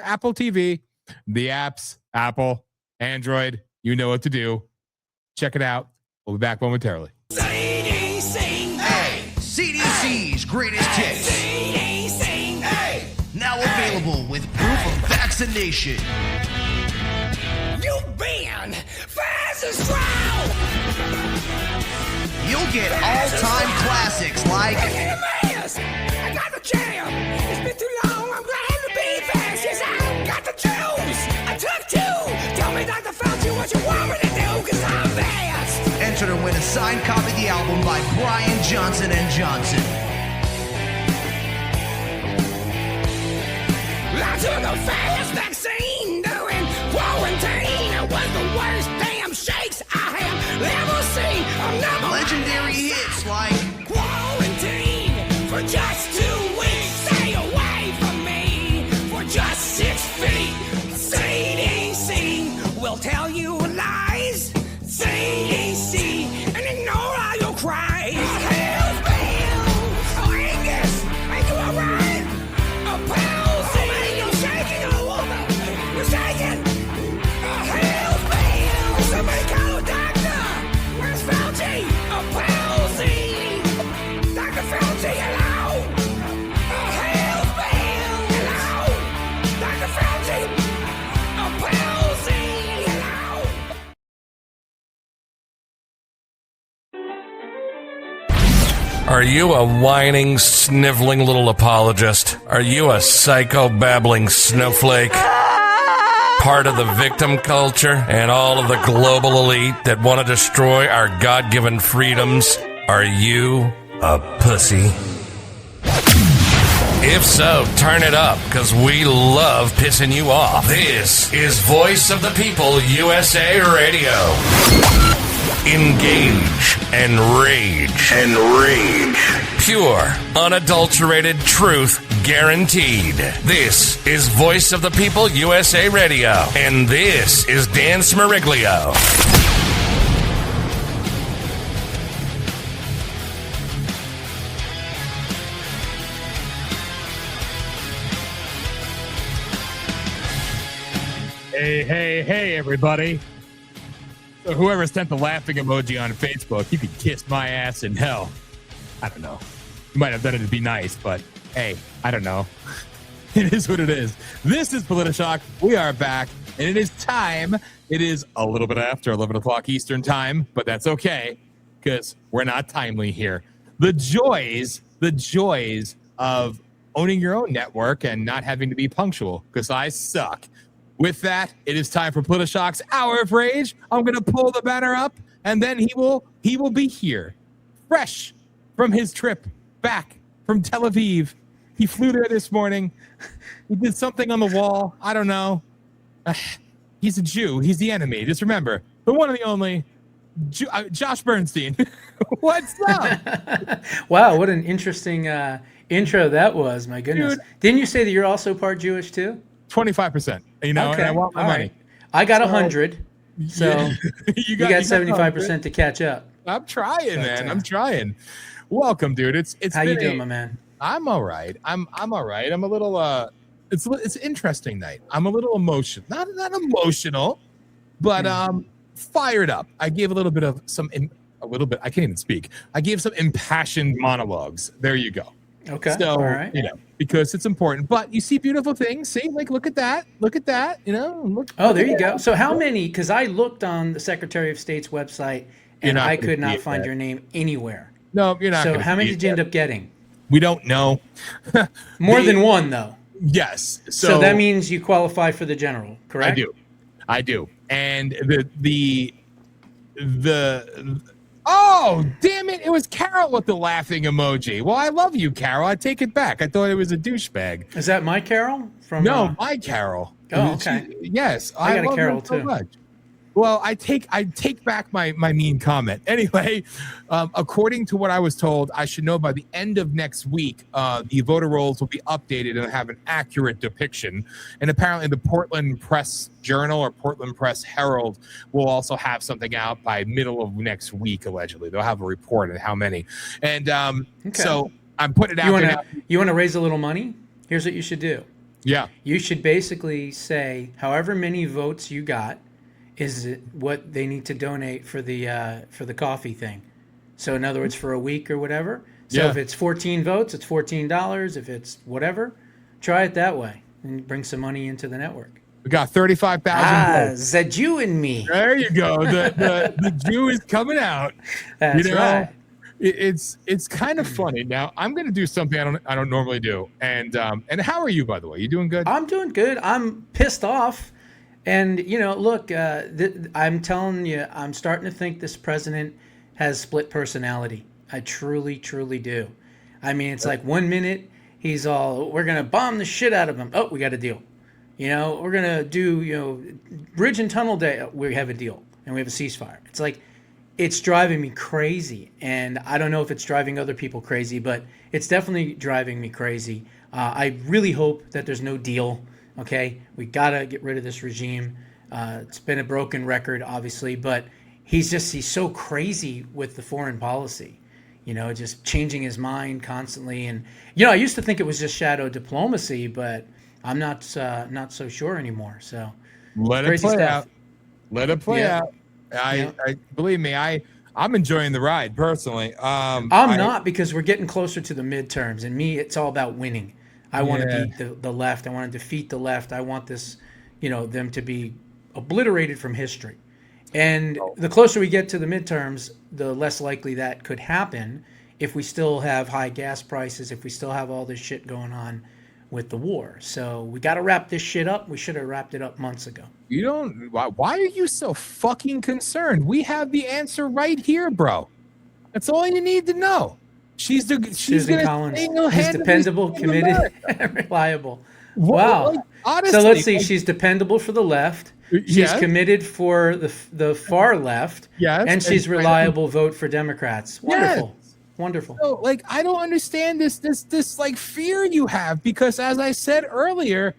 Apple TV, the apps, Apple, Android, you know what to do. Check it out. We'll be back momentarily. Hey, CDC's greatest hits. Hey, now available with proof of vaccination. You've been fast and strong. You'll get all-time classics like I got the jam. It's been too long. I'm glad to be fast. Yes, I got the juice. I took two. Tell me, Dr. Fauci, what you want me to do, because I'm fast. Enter to win a signed copy of the album by Brian Johnson & Johnson. I took a fast vaccine during quarantine. It was the worst damn shakes I have ever seen. I'm never Legendary hits like quarantine for just 2 weeks. Stay away from me for just 6 feet. CDC will tell you lies. CDC and ignore all your cries. Hell's bells. Oh, Angus, are you alright? A palsy. You're shaking all over. You're shaking. Hell's bells. Somebody call a doctor. Where's Fauci? A palsy. Dr. Fauci, hello. Hell's bells. Hello. Dr. Fauci. A palsy. Hello. Are you a whining, sniveling little apologist? Are you a psycho-babbling snowflake? Part of the victim culture and all of the global elite that want to destroy our God-given freedoms? Are you a pussy? If so, turn it up, because we love pissing you off. This is Voice of the People USA Radio. Engage and rage. Pure, unadulterated truth guaranteed. This is Voice of the People USA Radio. And this is Dan Smeriglio. Hey, everybody. So whoever sent the laughing emoji on Facebook, you could kiss my ass in hell. I don't know. You might have done it to be nice, but hey, I don't know. It is what it is. This is PolitiShock. We are back, and it is time. It is a little bit after 11 o'clock Eastern time, but that's okay, because we're not timely here. The joys of owning your own network and not having to be punctual, because I suck. With that, it is time for PolitiShock's Hour of Rage. I'm going to pull the banner up, and then he will be here, fresh from his trip back from Tel Aviv. He flew there this morning. He did something on the wall. I don't know. He's a Jew. He's the enemy. Just remember, the one and the only Josh Bernstein. What's up? Wow, what an interesting intro that was. My goodness. Dude. Didn't you say that you're also part Jewish too? 25%. You know, okay. And I want my All money. right. I got 100, so Yeah. you got 75% to catch up. I'm trying, man. I'm trying. Welcome, dude. It's How you doing, my man? I'm all right. I'm all right. I'm a little it's an interesting night. I'm a little emotional. Not emotional, but fired up. I gave I can't even speak. I gave some impassioned monologues. There you go. Okay. So, all right. Because it's important. But you see beautiful things. See, like, look at that. Look at that. Look. Oh, there you go. So how many, because I looked on the Secretary of State's website and I could not find your name anywhere. No, you're not. So how many did you end up getting? We don't know. More than one, though. Yes. So that means you qualify for the general, correct? I do. And the oh, damn it. It was Carol with the laughing emoji. Well, I love you, Carol. I take it back. I thought it was a douchebag. Is that my Carol? No, my Carol. Oh, okay. Yes. I got a love Carol, her so too. much. Well, I take back my mean comment. Anyway, according to what I was told, I should know by the end of next week, the voter rolls will be updated and have an accurate depiction. And apparently the Portland Press Journal or Portland Press Herald will also have something out by middle of next week, allegedly. They'll have a report on how many. And so I'm putting it out there. You want to raise a little money? Here's what you should do. Yeah. You should basically say however many votes you got is what they need to donate for the coffee thing. So in other words, for a week or whatever. So if it's 14 votes, it's $14. If it's whatever, try it that way and bring some money into the network. We got 35,000 votes. The Jew in me. There you go. The Jew is coming out. That's right. It's kind of funny. Now I'm going to do something I don't normally do. And how are you, by the way? You doing good? I'm doing good. I'm pissed off. And, look, I'm telling you, I'm starting to think this president has split personality. I truly, truly do. I mean, it's like 1 minute he's all, we're going to bomb the shit out of him. Oh, we got a deal. We're going to do, bridge and tunnel day. We have a deal. And we have a ceasefire. It's like, it's driving me crazy. And I don't know if it's driving other people crazy, but it's definitely driving me crazy. I really hope that there's no deal. Okay, we gotta get rid of this regime. It's been a broken record, obviously, but he's so crazy with the foreign policy. Just changing his mind constantly. And I used to think it was just shadow diplomacy, but I'm not so sure anymore. So let it play out. Let it play out. I believe me. I'm enjoying the ride personally. I'm not, because we're getting closer to the midterms, and it's all about winning. I want to beat the left. I want to defeat the left. I want this, them to be obliterated from history. And the closer we get to the midterms, the less likely that could happen if we still have high gas prices, if we still have all this shit going on with the war. So we got to wrap this shit up. We should have wrapped it up months ago. Why are you so fucking concerned? We have the answer right here, bro. That's all you need to know. She's Susan Collins. She's dependable, committed, and reliable. Wow. Honestly, so let's see. She's dependable for the left. She's committed for the far left. Yes. And she's reliable. Vote for Democrats. Wonderful. Yes. Wonderful. So, I don't understand this fear you have, because as I said earlier,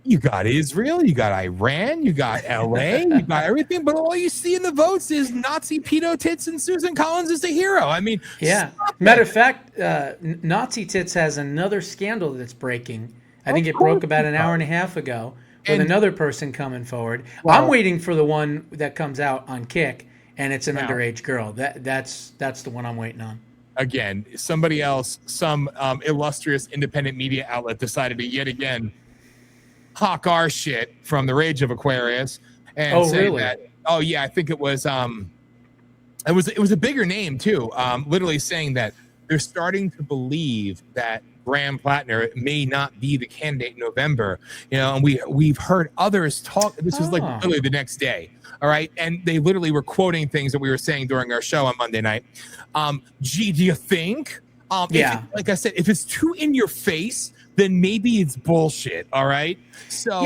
you got Israel, you got Iran, you got LA, you got everything, but all you see in the votes is Nazi pedo tits and Susan Collins is the hero. I mean, Matter of fact, Nazi tits has another scandal that's breaking. I think it broke about an hour and a half ago with another person coming forward. I'm waiting for the one that comes out on Kick, and it's an underage girl. That's the one I'm waiting on. Again, somebody else, some illustrious independent media outlet decided to yet again hawk our shit from the Rage of Aquarius and say that. Oh yeah, I think it was it was a bigger name too. Literally saying that they're starting to believe that Graham Plattner may not be the candidate in November. And we've heard others talk. This was like literally the next day. All right, and they literally were quoting things that we were saying during our show on Monday night. Gee, do you think? Like I said, if it's too in your face, then maybe it's bullshit. All right. So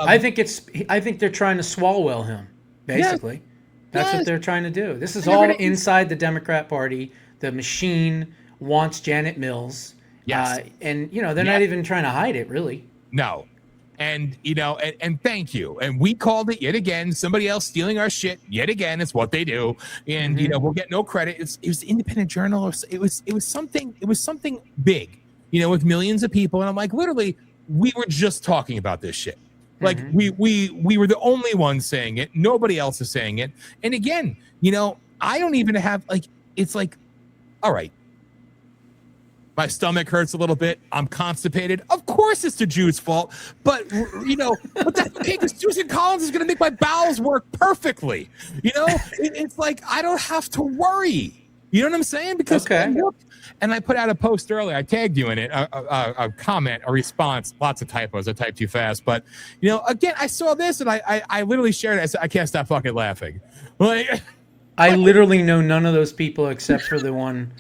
I think they're trying to Swalwell him. Basically, that's what they're trying to do. This is all inside the Democrat Party. The machine wants Janet Mills. Yes. And they're not even trying to hide it, really. No. And and thank you. And we called it yet again. Somebody else stealing our shit yet again. It's what they do. And we'll get no credit. It was the Independent Journal. It was something big. With millions of people. And I'm like, literally, we were just talking about this shit. Like we were the only ones saying it. Nobody else is saying it. And again, I don't even have it's like, all right. My stomach hurts a little bit. I'm constipated. Of course it's the Jews' fault. But, but that's okay, because Susan Collins is going to make my bowels work perfectly. It's like I don't have to worry. You know what I'm saying? Because and I put out a post earlier. I tagged you in it, a comment, a response, lots of typos. I typed too fast. But, again, I saw this and I literally shared it. I said, I can't stop fucking laughing. I literally know none of those people except for the one...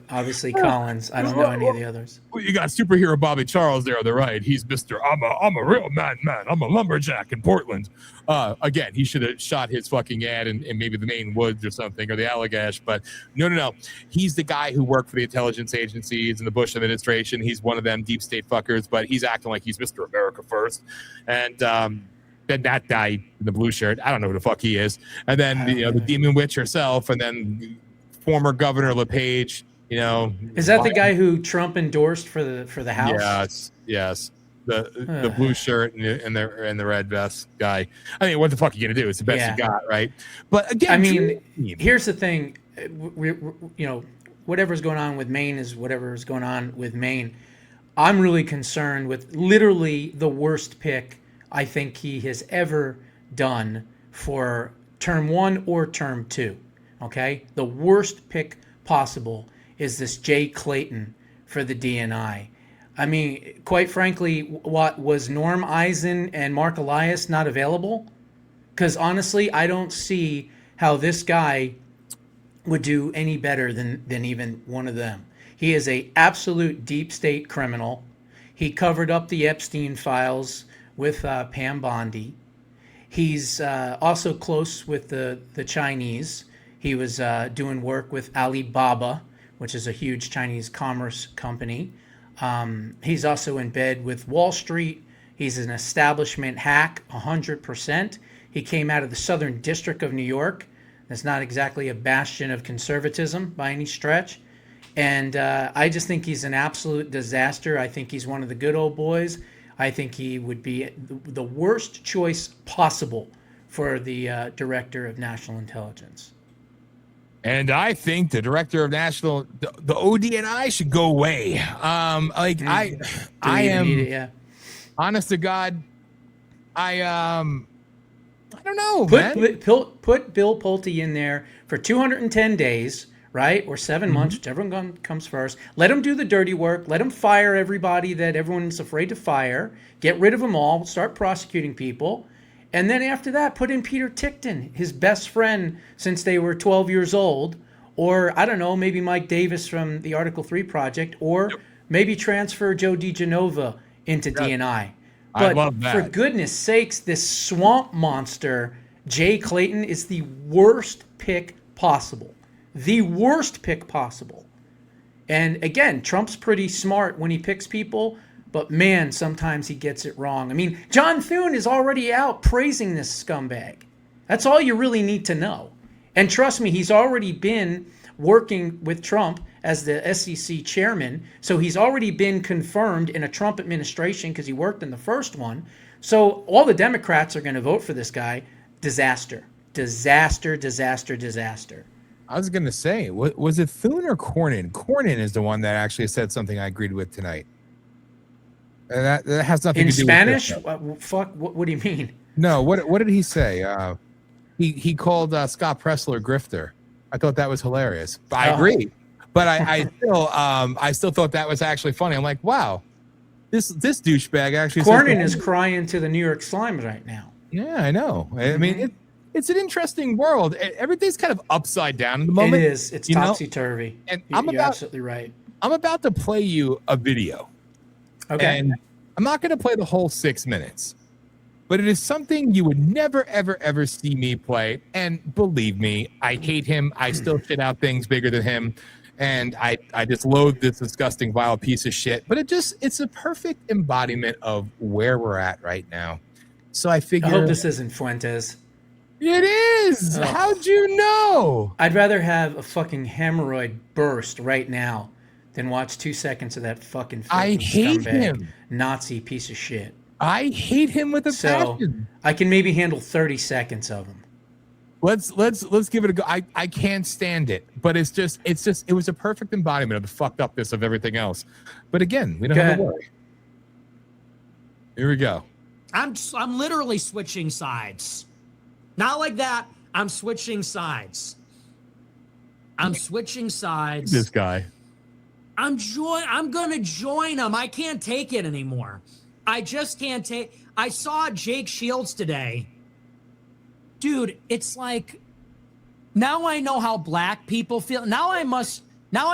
obviously Collins. I don't know any of the others. Well, you got superhero Bobby Charles there on the right. He's Mr. I'm a real madman. I'm a lumberjack in Portland. Again, he should have shot his fucking ad in maybe the Maine woods or something, or the Allagash. But no. He's the guy who worked for the intelligence agencies in the Bush administration. He's one of them deep state fuckers, but he's acting like he's Mr. America first. And then that guy in the blue shirt, I don't know who the fuck he is. And then the demon witch herself, and then former Governor LePage, Is that the guy who Trump endorsed for the House? Yes. the blue shirt and the red vest guy. I mean, what the fuck are you gonna do? It's the best you got, right? But again, I mean, here's the thing. Whatever's going on with Maine is whatever's going on with Maine. I'm really concerned with literally the worst pick I think he has ever done for term 1 or term 2. Okay? The worst pick possible is this Jay Clayton for the DNI. I mean, quite frankly, what was Norm Eisen and Mark Elias not available? Because honestly, I don't see how this guy would do any better than even one of them. He is a absolute deep state criminal. He covered up the Epstein files with Pam Bondi. He's also close with the Chinese. He was doing work with Alibaba, which is a huge Chinese commerce company. He's also in bed with Wall Street. He's an establishment hack, 100%. He came out of the Southern District of New York. That's not exactly a bastion of conservatism by any stretch. And I just think he's an absolute disaster. I think he's one of the good old boys. I think he would be the worst choice possible for the Director of National Intelligence. And I think the Director of National, the ODNI should go away. I am, honest to God, I don't know, man. Put Bill Pulte in there for 210 days, right? Or 7 months, whichever one comes first. Let him do the dirty work. Let him fire everybody that everyone's afraid to fire. Get rid of them all. Start prosecuting people. And then after that, put in Peter Tickton, his best friend since they were 12 years old. Or, I don't know, maybe Mike Davis from the Article 3 Project. Or maybe transfer Joe DiGenova into DNI. But I love that. For goodness sakes, this swamp monster, Jay Clayton, is the worst pick possible. The worst pick possible. And again, Trump's pretty smart when he picks people, but man, sometimes he gets it wrong. I mean, John Thune is already out praising this scumbag. That's all you really need to know. And trust me, he's already been working with Trump as the SEC chairman, so he's already been confirmed in a Trump administration because he worked in the first one. So all the Democrats are going to vote for this guy. Disaster. Disaster, disaster, disaster. I was going to say, was it Thune or Cornyn? Cornyn is the one that actually said something I agreed with tonight. And that has nothing to do Spanish? with Spanish? Fuck, what do you mean? No, what did he say? He called Scott Presler grifter. I thought that was hilarious. I agree. But I still thought that was actually funny. I'm like, wow, this douchebag actually. Cornyn is crying to the New York Slimes right now. Yeah, I know. I mean, it's an interesting world. Everything's kind of upside down in the moment. It is. It's topsy-turvy. And you're absolutely right. I'm about to play you a video. Okay. And I'm not going to play the whole 6 minutes. But it is something you would never, ever, ever see me play. And believe me, I hate him. I still shit out things bigger than him. And I just loathe this disgusting, vile piece of shit. But it's a perfect embodiment of where we're at right now. So I figure. I hope this isn't Fuentes. It is. Oh. How'd you know? I'd rather have a fucking hemorrhoid burst right now than watch 2 seconds of that fucking I hate him. Nazi piece of shit. I hate him with a passion. I can maybe handle 30 seconds of him. Let's give it a go. I can't stand it, but it was a perfect embodiment of the fucked upness of everything else. But again, we don't have to worry. Here we go. I'm literally switching sides. Not like that. I'm switching sides. I'm switching sides. This guy. I'm gonna join him. I can't take it anymore. I just can't take. I saw Jake Shields today. Dude, it's like, now I know how black people feel. Now I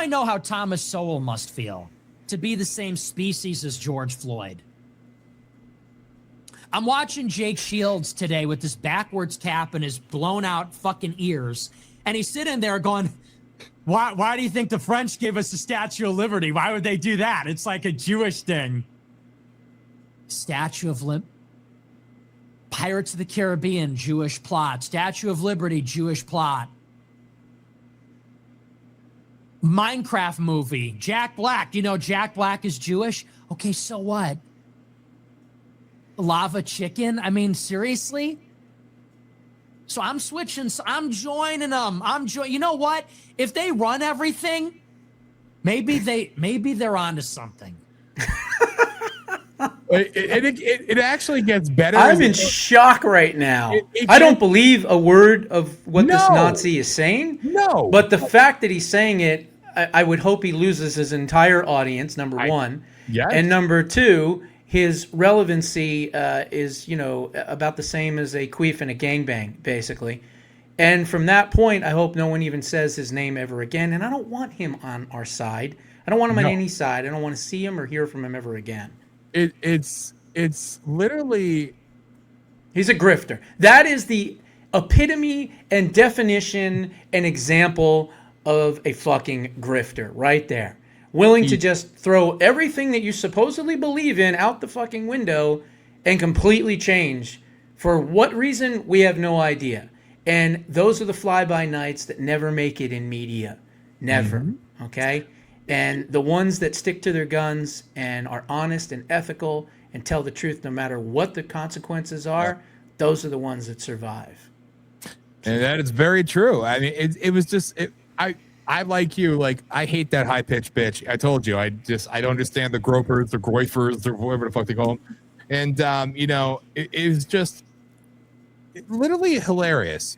know how Thomas Sowell must feel to be the same species as George Floyd. I'm watching Jake Shields today with this backwards cap and his blown out fucking ears. And he's sitting there going, why do you think the French gave us the Statue of Liberty? Why would they do that? It's like a Jewish thing. Statue of Liberty. Pirates of the Caribbean, Jewish plot. Statue of Liberty, Jewish plot. Minecraft movie, Jack Black. You know Jack Black is Jewish? Okay, so what? lava chicken. I mean, seriously. So I'm switching. So I'm joining them. You know what? If they run everything, maybe they're onto something. It actually gets better. I'm in shock right now. I don't believe a word of what this Nazi is saying. No. But the fact that he's saying it, I would hope he loses his entire audience, number one. Yes. And number two, his relevancy is, about the same as a queef and a gangbang, basically. And from that point, I hope no one even says his name ever again. And I don't want him on our side. I don't want him on any side. I don't want to see him or hear from him ever again. It's literally, he's a grifter. That is the epitome and definition and example of a fucking grifter right there. Willing to just throw everything that you supposedly believe in out the fucking window and completely change. For what reason, we have no idea. And those are the fly-by-nights that never make it in media. Never. Okay? And the ones that stick to their guns and are honest and ethical and tell the truth no matter what the consequences are, those are the ones that survive. And that is very true. I mean, it was just, I like you, like, I hate that high-pitched bitch. I told you, I don't understand the gropers, the groifers, or whatever the fuck they call them. And, it was just literally hilarious.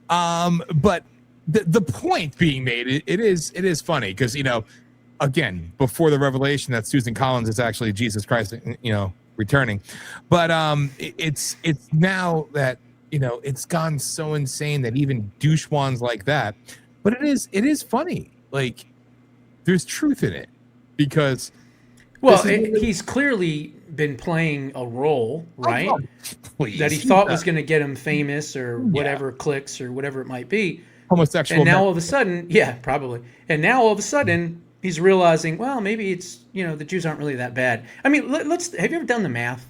But the point being made, it is funny because, again, before the revelation that Susan Collins is actually Jesus Christ, returning. But it's now that, it's gone so insane that even douchewands like that. But it is funny. Like, there's truth in it because. Well, he's clearly been playing a role, right? Oh, please. That he thought was going to get him famous or whatever, clicks or whatever it might be. Homosexual. And now all of a sudden, probably. And now all of a sudden, he's realizing, well, maybe it's, the Jews aren't really that bad. I mean, have you ever done the math?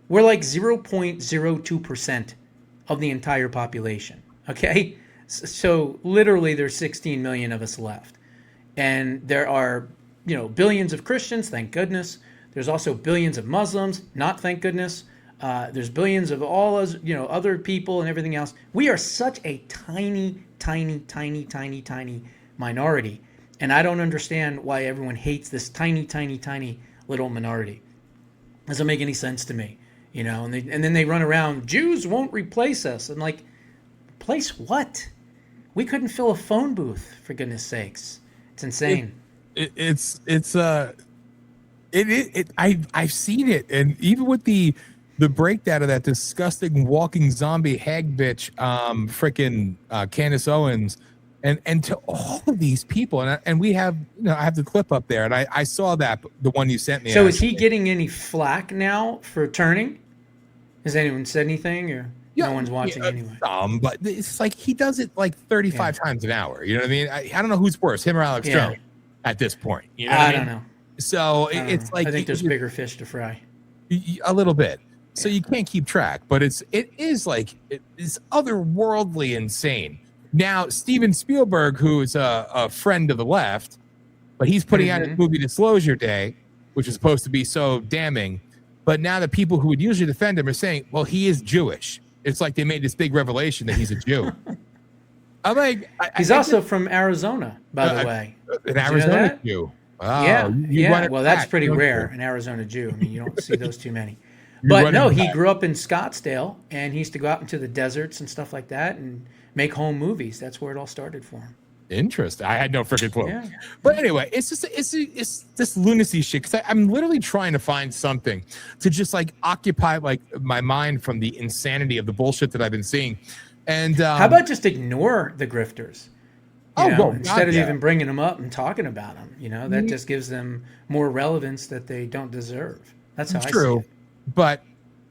We're like 0.02% of the entire population, okay? So literally there's 16 million of us left. And there are, billions of Christians, thank goodness. There's also billions of Muslims, not thank goodness. There's billions of all us, other people and everything else. We are such a tiny, tiny, tiny, tiny, tiny minority. And I don't understand why everyone hates this tiny, tiny, tiny little minority. Doesn't make any sense to me, and then they run around, Jews won't replace us. I'm like, replace what? We couldn't fill a phone booth, for goodness sakes. It's insane. I've seen it, and even with the breakdown of that disgusting walking zombie hag bitch, freaking Candace Owens, and to all of these people, and we have, I have the clip up there, and I saw that, the one you sent me. So is he getting any flack now for turning? Has anyone said anything, or no one's watching anyway? But it's like he does it like 35 times an hour. You know what I mean? I don't know who's worse, him or Alex Jones at this point. You know what I mean? don't know. So it's like, I think there's bigger fish to fry. A little bit. So you can't keep track, but it is like, it is otherworldly insane. Now, Steven Spielberg, who is a friend of the left, but he's putting out his movie Disclosure Day, which is supposed to be so damning. But now the people who would usually defend him are saying, well, he is Jewish. It's like they made this big revelation that he's a Jew. I'm like, he's also from Arizona, by the way. An Arizona Jew. Oh, yeah. Well, that's pretty rare, an Arizona Jew. I mean, you don't see those too many. But no, he grew up in Scottsdale, and he used to go out into the deserts and stuff like that and make home movies. That's where it all started for him. Interesting. I had no freaking clue. Yeah. But anyway, it's this lunacy shit, because I'm literally trying to find something to just like occupy like my mind from the insanity of the bullshit that I've been seeing. And how about just ignore the grifters? Instead of yeah. even bringing them up and talking about them, that just gives them more relevance that they don't deserve. That's how I see it. But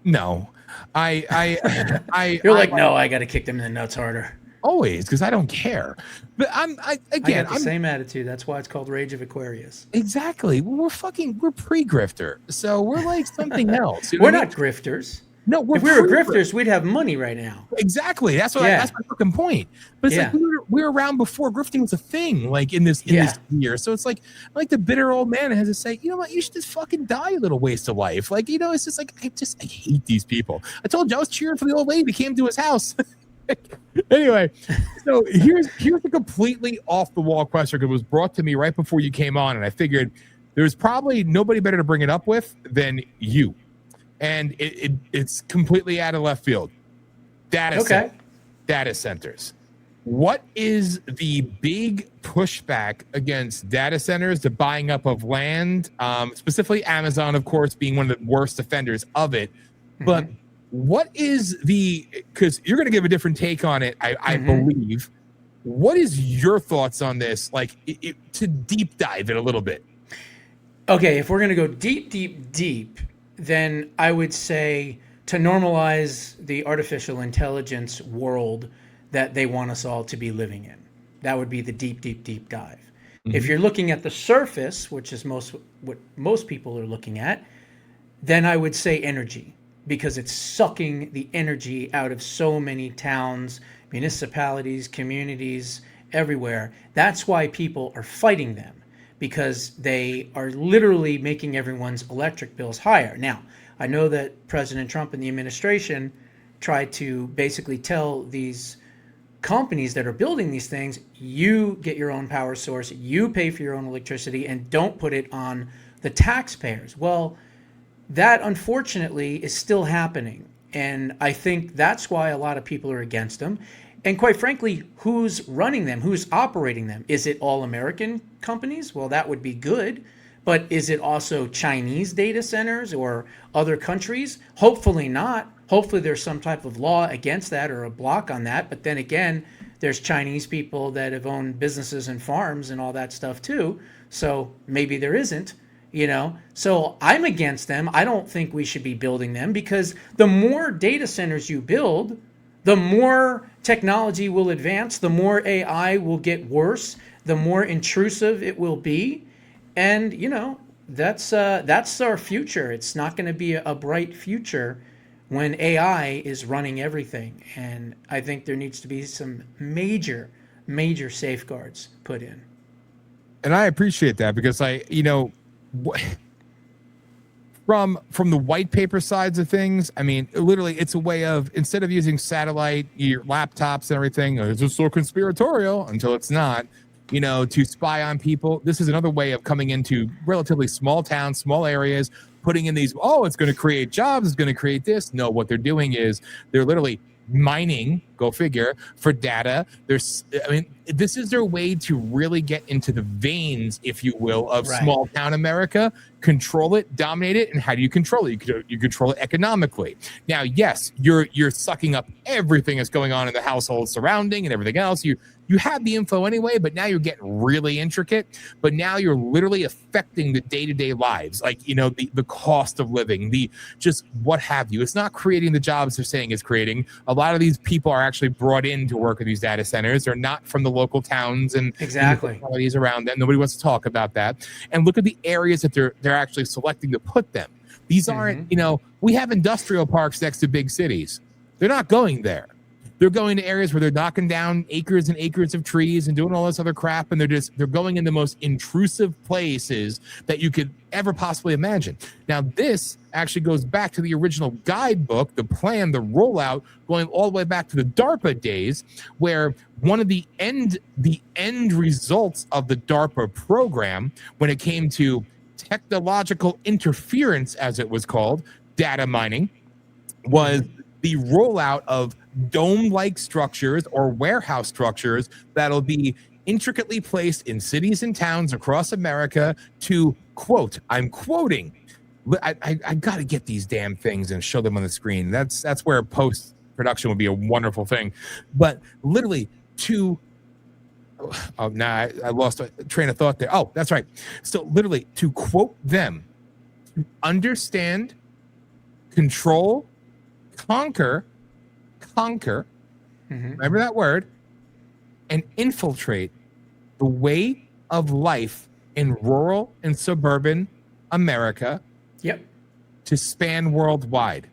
no, I You're like, no, I got to kick them in the nuts harder. Always, because I don't care. But I got the same attitude. That's why it's called Rage of Aquarius. Exactly. We're pre-grifter, so we're like something else. We're not grifters. No, we're if we were pre-grift. grifters, we'd have money right now. Exactly. That's what. Yeah. That's my fucking point. But it's Yeah. like we were around before grifting was a thing. Like in this year. So it's like the bitter old man has to say, you know what? You should just fucking die, a little waste of life. Like, you know, it's just like I hate these people. I told you I was cheering for the old lady that came to his house. Anyway, so here's a completely off the wall question because it was brought to me right before you came on, and I figured there's probably nobody better to bring it up with than you. And it's completely out of left field. Data centers. What is the big pushback against data centers, the buying up of land, specifically Amazon, of course, being one of the worst offenders of it? But what is because you're going to give a different take on it, I believe. What is your thoughts on this? Like to deep dive it a little bit. Okay, if we're going to go deep, then I would say to normalize the artificial intelligence world that they want us all to be living in. That would be the deep dive. If you're looking at the surface, which is what most people are looking at, then I would say energy, because it's sucking the energy out of so many towns, municipalities, communities, everywhere. That's why people are fighting them, because they are literally making everyone's electric bills higher. Now, I know that President Trump and the administration tried to basically tell these companies that are building these things, you get your own power source, you pay for your own electricity, and don't put it on the taxpayers. Well, that unfortunately is still happening. And I think that's why a lot of people are against them. And quite frankly, who's running them? Who's operating them? Is it all American companies? Well, that would be good. But is it also Chinese data centers or other countries? Hopefully not. Hopefully there's some type of law against that or a block on that. But then again, there's Chinese people that have owned businesses and farms and all that stuff too. So maybe there isn't. You know, so I'm against them. I don't think we should be building them, because the more data centers you build, the more technology will advance, the more AI will get worse, the more intrusive it will be. And, you know, that's our future. It's not going to be a bright future when AI is running everything. And I think there needs to be some major safeguards put in. And I appreciate that, because from the white paper sides of things, I mean, literally, it's a way of, instead of using satellite, your laptops and everything, it's just so conspiratorial until it's not, you know, to spy on people. This is another way of coming into relatively small towns, small areas, putting in these, it's going to create jobs, it's going to create this. No, what they're doing is they're literally mining, go figure, for data. This is their way to really get into the veins, if you will, of small town America, control it, dominate it. And how do you control it? You control it economically. Now, yes, you're sucking up everything that's going on in the household surrounding and everything else. You have the info anyway, but now you're getting really intricate. But now you're literally affecting the day-to-day lives, like, you know, the cost of living, the just what have you. It's not creating the jobs they're saying it's creating. A lot of these people are actually brought in to work at these data centers. They're not from the local towns and localities around them. Nobody wants to talk about that. And look at the areas that they're actually selecting to put them. These aren't, you know, we have industrial parks next to big cities. They're not going there. They're going to areas where they're knocking down acres and acres of trees and doing all this other crap, and they're going in the most intrusive places that you could ever possibly imagine. Now, this actually goes back to the original guidebook, the plan, the rollout, going all the way back to the DARPA days, where one of the end results of the DARPA program, when it came to technological interference, as it was called, data mining, was the rollout of dome-like structures or warehouse structures that'll be intricately placed in cities and towns across America to, quote, I'm quoting, I got to get these damn things and show them on the screen. That's where post-production would be a wonderful thing. But literally to, I lost a train of thought there. Oh, that's right. So literally to quote them, to understand, control, conquer, remember that word, and infiltrate the way of life in rural and suburban America to span worldwide.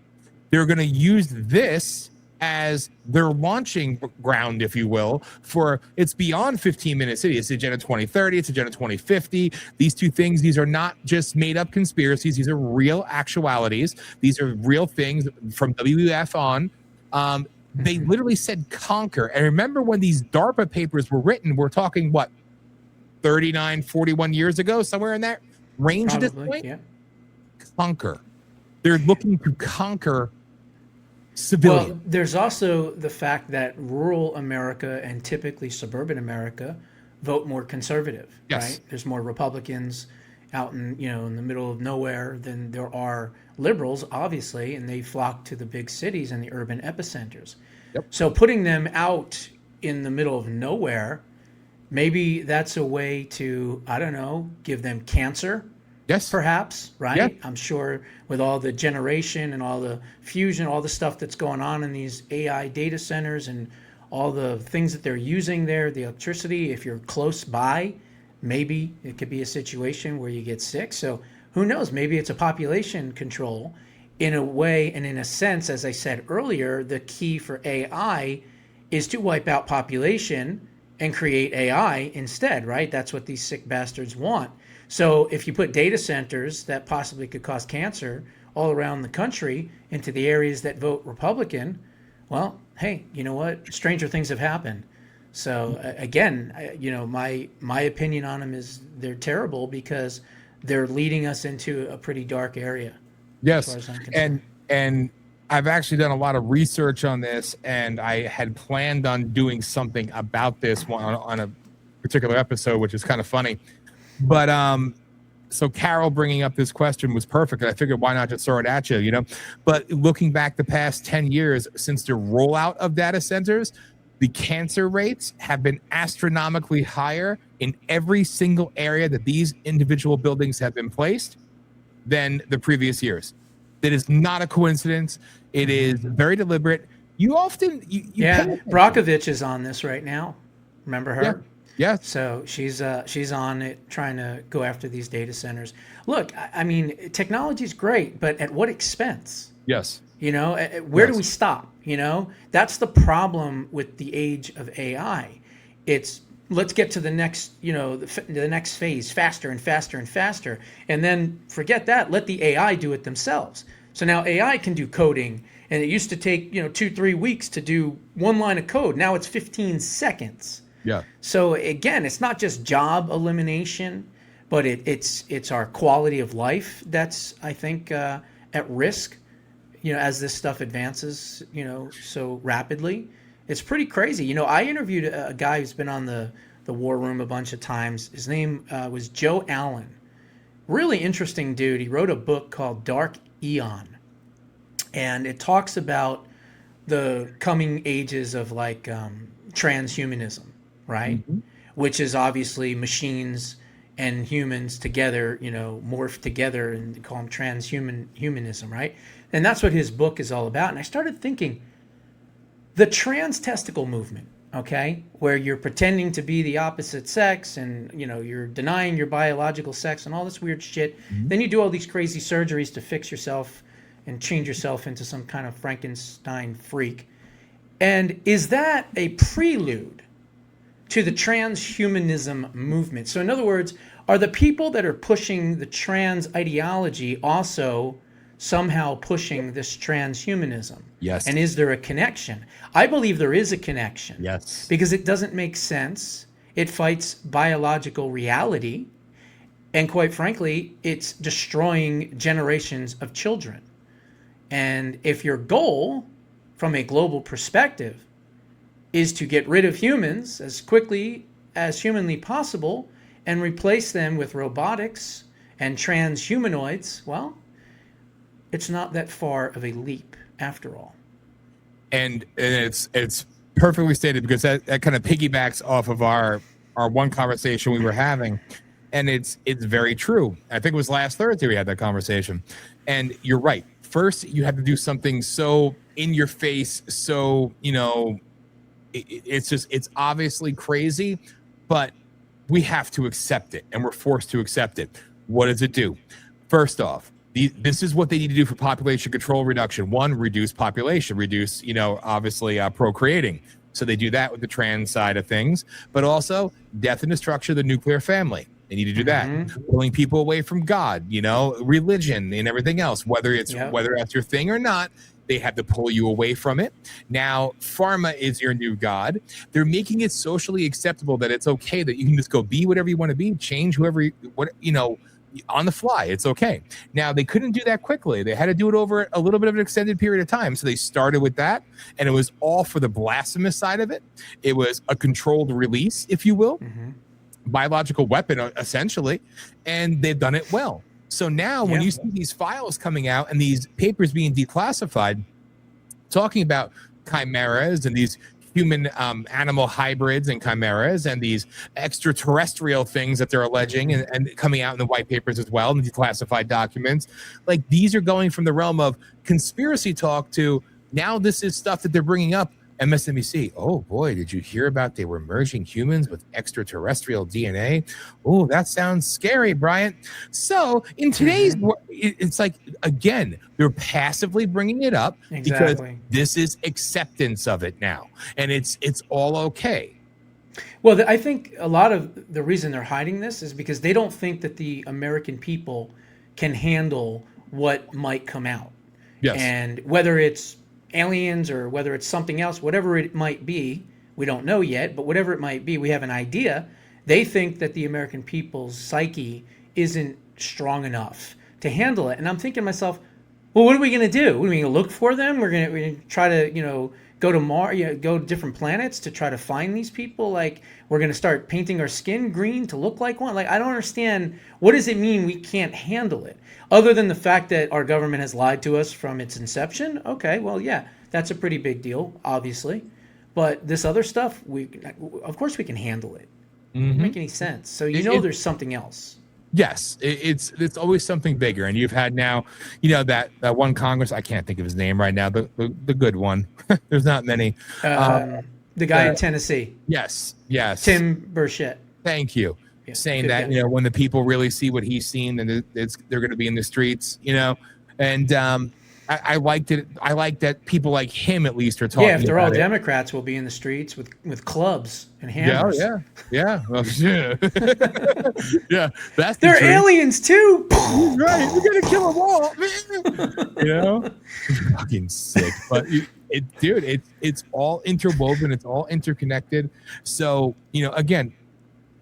they're going to use this as their launching ground, if you will, for it's beyond 15-minute city. It's Agenda 2030, it's Agenda 2050. These two things, these are not just made up conspiracies. These are real actualities. These are real things from WEF on. They literally said conquer. And remember when these DARPA papers were written, we're talking what, 39, 41 years ago, somewhere in that range at this point? Yeah. Conquer. They're looking to conquer civilians. Well, there's also the fact that rural America and typically suburban America vote more conservative, Yes. right? There's more Republicans out in the middle of nowhere than there are liberals, obviously, and they flock to the big cities and the urban epicenters. Yep. So putting them out in the middle of nowhere, maybe that's a way to, I don't know, give them cancer. Yes. Perhaps, right? Yeah. I'm sure with all the generation and all the fusion, all the stuff that's going on in these AI data centers and all the things that they're using there, the electricity, if you're close by, maybe it could be a situation where you get sick. So who knows? Maybe it's a population control in a way. And in a sense, as I said earlier, the key for AI is to wipe out population and create AI instead, right? That's what these sick bastards want. So if you put data centers that possibly could cause cancer all around the country into the areas that vote Republican, well, hey, you know what? Stranger things have happened. So again, my opinion on them is they're terrible because they're leading us into a pretty dark area. Yes, as far as I'm concerned. and I've actually done a lot of research on this, and I had planned on doing something about this on a particular episode, which is kind of funny. But so Carol bringing up this question was perfect. I figured why not just throw it at you, But looking back the past 10 years since the rollout of data centers, the cancer rates have been astronomically higher in every single area that these individual buildings have been placed than the previous years. That is not a coincidence. It is very deliberate. You often, yeah, Brockovich is on this right now. Remember her? Yeah. Yes. So she's on it, trying to go after these data centers. Look, I mean, technology is great, but at what expense? Yes. Where do we stop? That's the problem with the age of AI. It's let's get to the next, the next phase faster and faster and faster. And then forget that, let the AI do it themselves. So now AI can do coding, and it used to take, 2-3 weeks to do one line of code. Now it's 15 seconds. Yeah. So again, it's not just job elimination, but it's our quality of life that's, I think, at risk, as this stuff advances, so rapidly. It's pretty crazy. I interviewed a guy who's been on the War Room a bunch of times. His name was Joe Allen. Really interesting dude. He wrote a book called Dark Eon, and it talks about the coming ages of like transhumanism, right? Mm-hmm. Which is obviously machines and humans together, morph together, and they call them transhumanism, right? And that's what his book is all about. And I started thinking, the trans testicle movement, okay, where you're pretending to be the opposite sex and, you're denying your biological sex and all this weird shit. Mm-hmm. Then you do all these crazy surgeries to fix yourself and change yourself into some kind of Frankenstein freak. And is that a prelude to the transhumanism movement? So in other words, are the people that are pushing the trans ideology also somehow pushing this transhumanism? Yes. And is there a connection? I believe there is a connection. Yes. Because it doesn't make sense. It fights biological reality. And quite frankly, it's destroying generations of children. And if your goal from a global perspective is to get rid of humans as quickly as humanly possible and replace them with robotics and transhumanoids, well, it's not that far of a leap after all. And it's perfectly stated, because that kind of piggybacks off of our one conversation we were having. And it's very true. I think it was last Thursday we had that conversation. And you're right. First, you have to do something so in your face, so, it's obviously crazy, but we have to accept it, and we're forced to accept it. What does it do? First off, This is what they need to do for population control reduction. One, reduce population, reduce, obviously procreating. So they do that with the trans side of things, but also death and destruction of the nuclear family. They need to do that, pulling people away from God, religion and everything else, whether that's your thing or not. They have to pull you away from it. Now, pharma is your new god. They're making it socially acceptable that it's okay that you can just go be whatever you want to be, change on the fly. It's okay. Now, they couldn't do that quickly. They had to do it over a little bit of an extended period of time. So they started with that, and it was all for the blasphemous side of it. It was a controlled release, if you will, biological weapon, essentially, and they've done it well. So now when you see these files coming out and these papers being declassified, talking about chimeras and these human animal hybrids and chimeras and these extraterrestrial things that they're alleging and coming out in the white papers as well, and declassified documents, like these are going from the realm of conspiracy talk to now this is stuff that they're bringing up. MSNBC, oh boy, did you hear about they were merging humans with extraterrestrial DNA? Oh, that sounds scary, Bryant. So in today's world, it's like, again, they're passively bringing it up because this is acceptance of it now, and it's all okay. Well, I think a lot of the reason they're hiding this is because they don't think that the American people can handle what might come out. Yes. And whether it's aliens or whether it's something else, whatever it might be, we don't know yet, but whatever it might be, we have an idea. They think that the American people's psyche isn't strong enough to handle it. And I'm thinking to myself, well, what are we going to do? Are we going to look for them? We're going to try to, go to Mars, go to different planets to try to find these people. Like, we're going to start painting our skin green to look like one. Like, I don't understand. What does it mean we can't handle it? Other than the fact that our government has lied to us from its inception. Okay, well, yeah, that's a pretty big deal, obviously. But this other stuff, of course we can handle it. Doesn't make any sense. So there's something else. Yes, it's always something bigger. And you've had now, that one Congress, I can't think of his name right now, the good one. There's not many. The guy in Tennessee. Yes. Tim Burchett. Thank you. Yeah, saying that, when the people really see what he's seen, then they're going to be in the streets, and I liked it. I like that people like him at least are talking. Yeah, if they're all about Democrats, we'll be in the streets with clubs and hammers. Yeah. Well, yeah. Yeah, that's they're aliens too. Right, we're gonna kill them all. Fucking sick. But it's all interwoven. It's all interconnected. So again,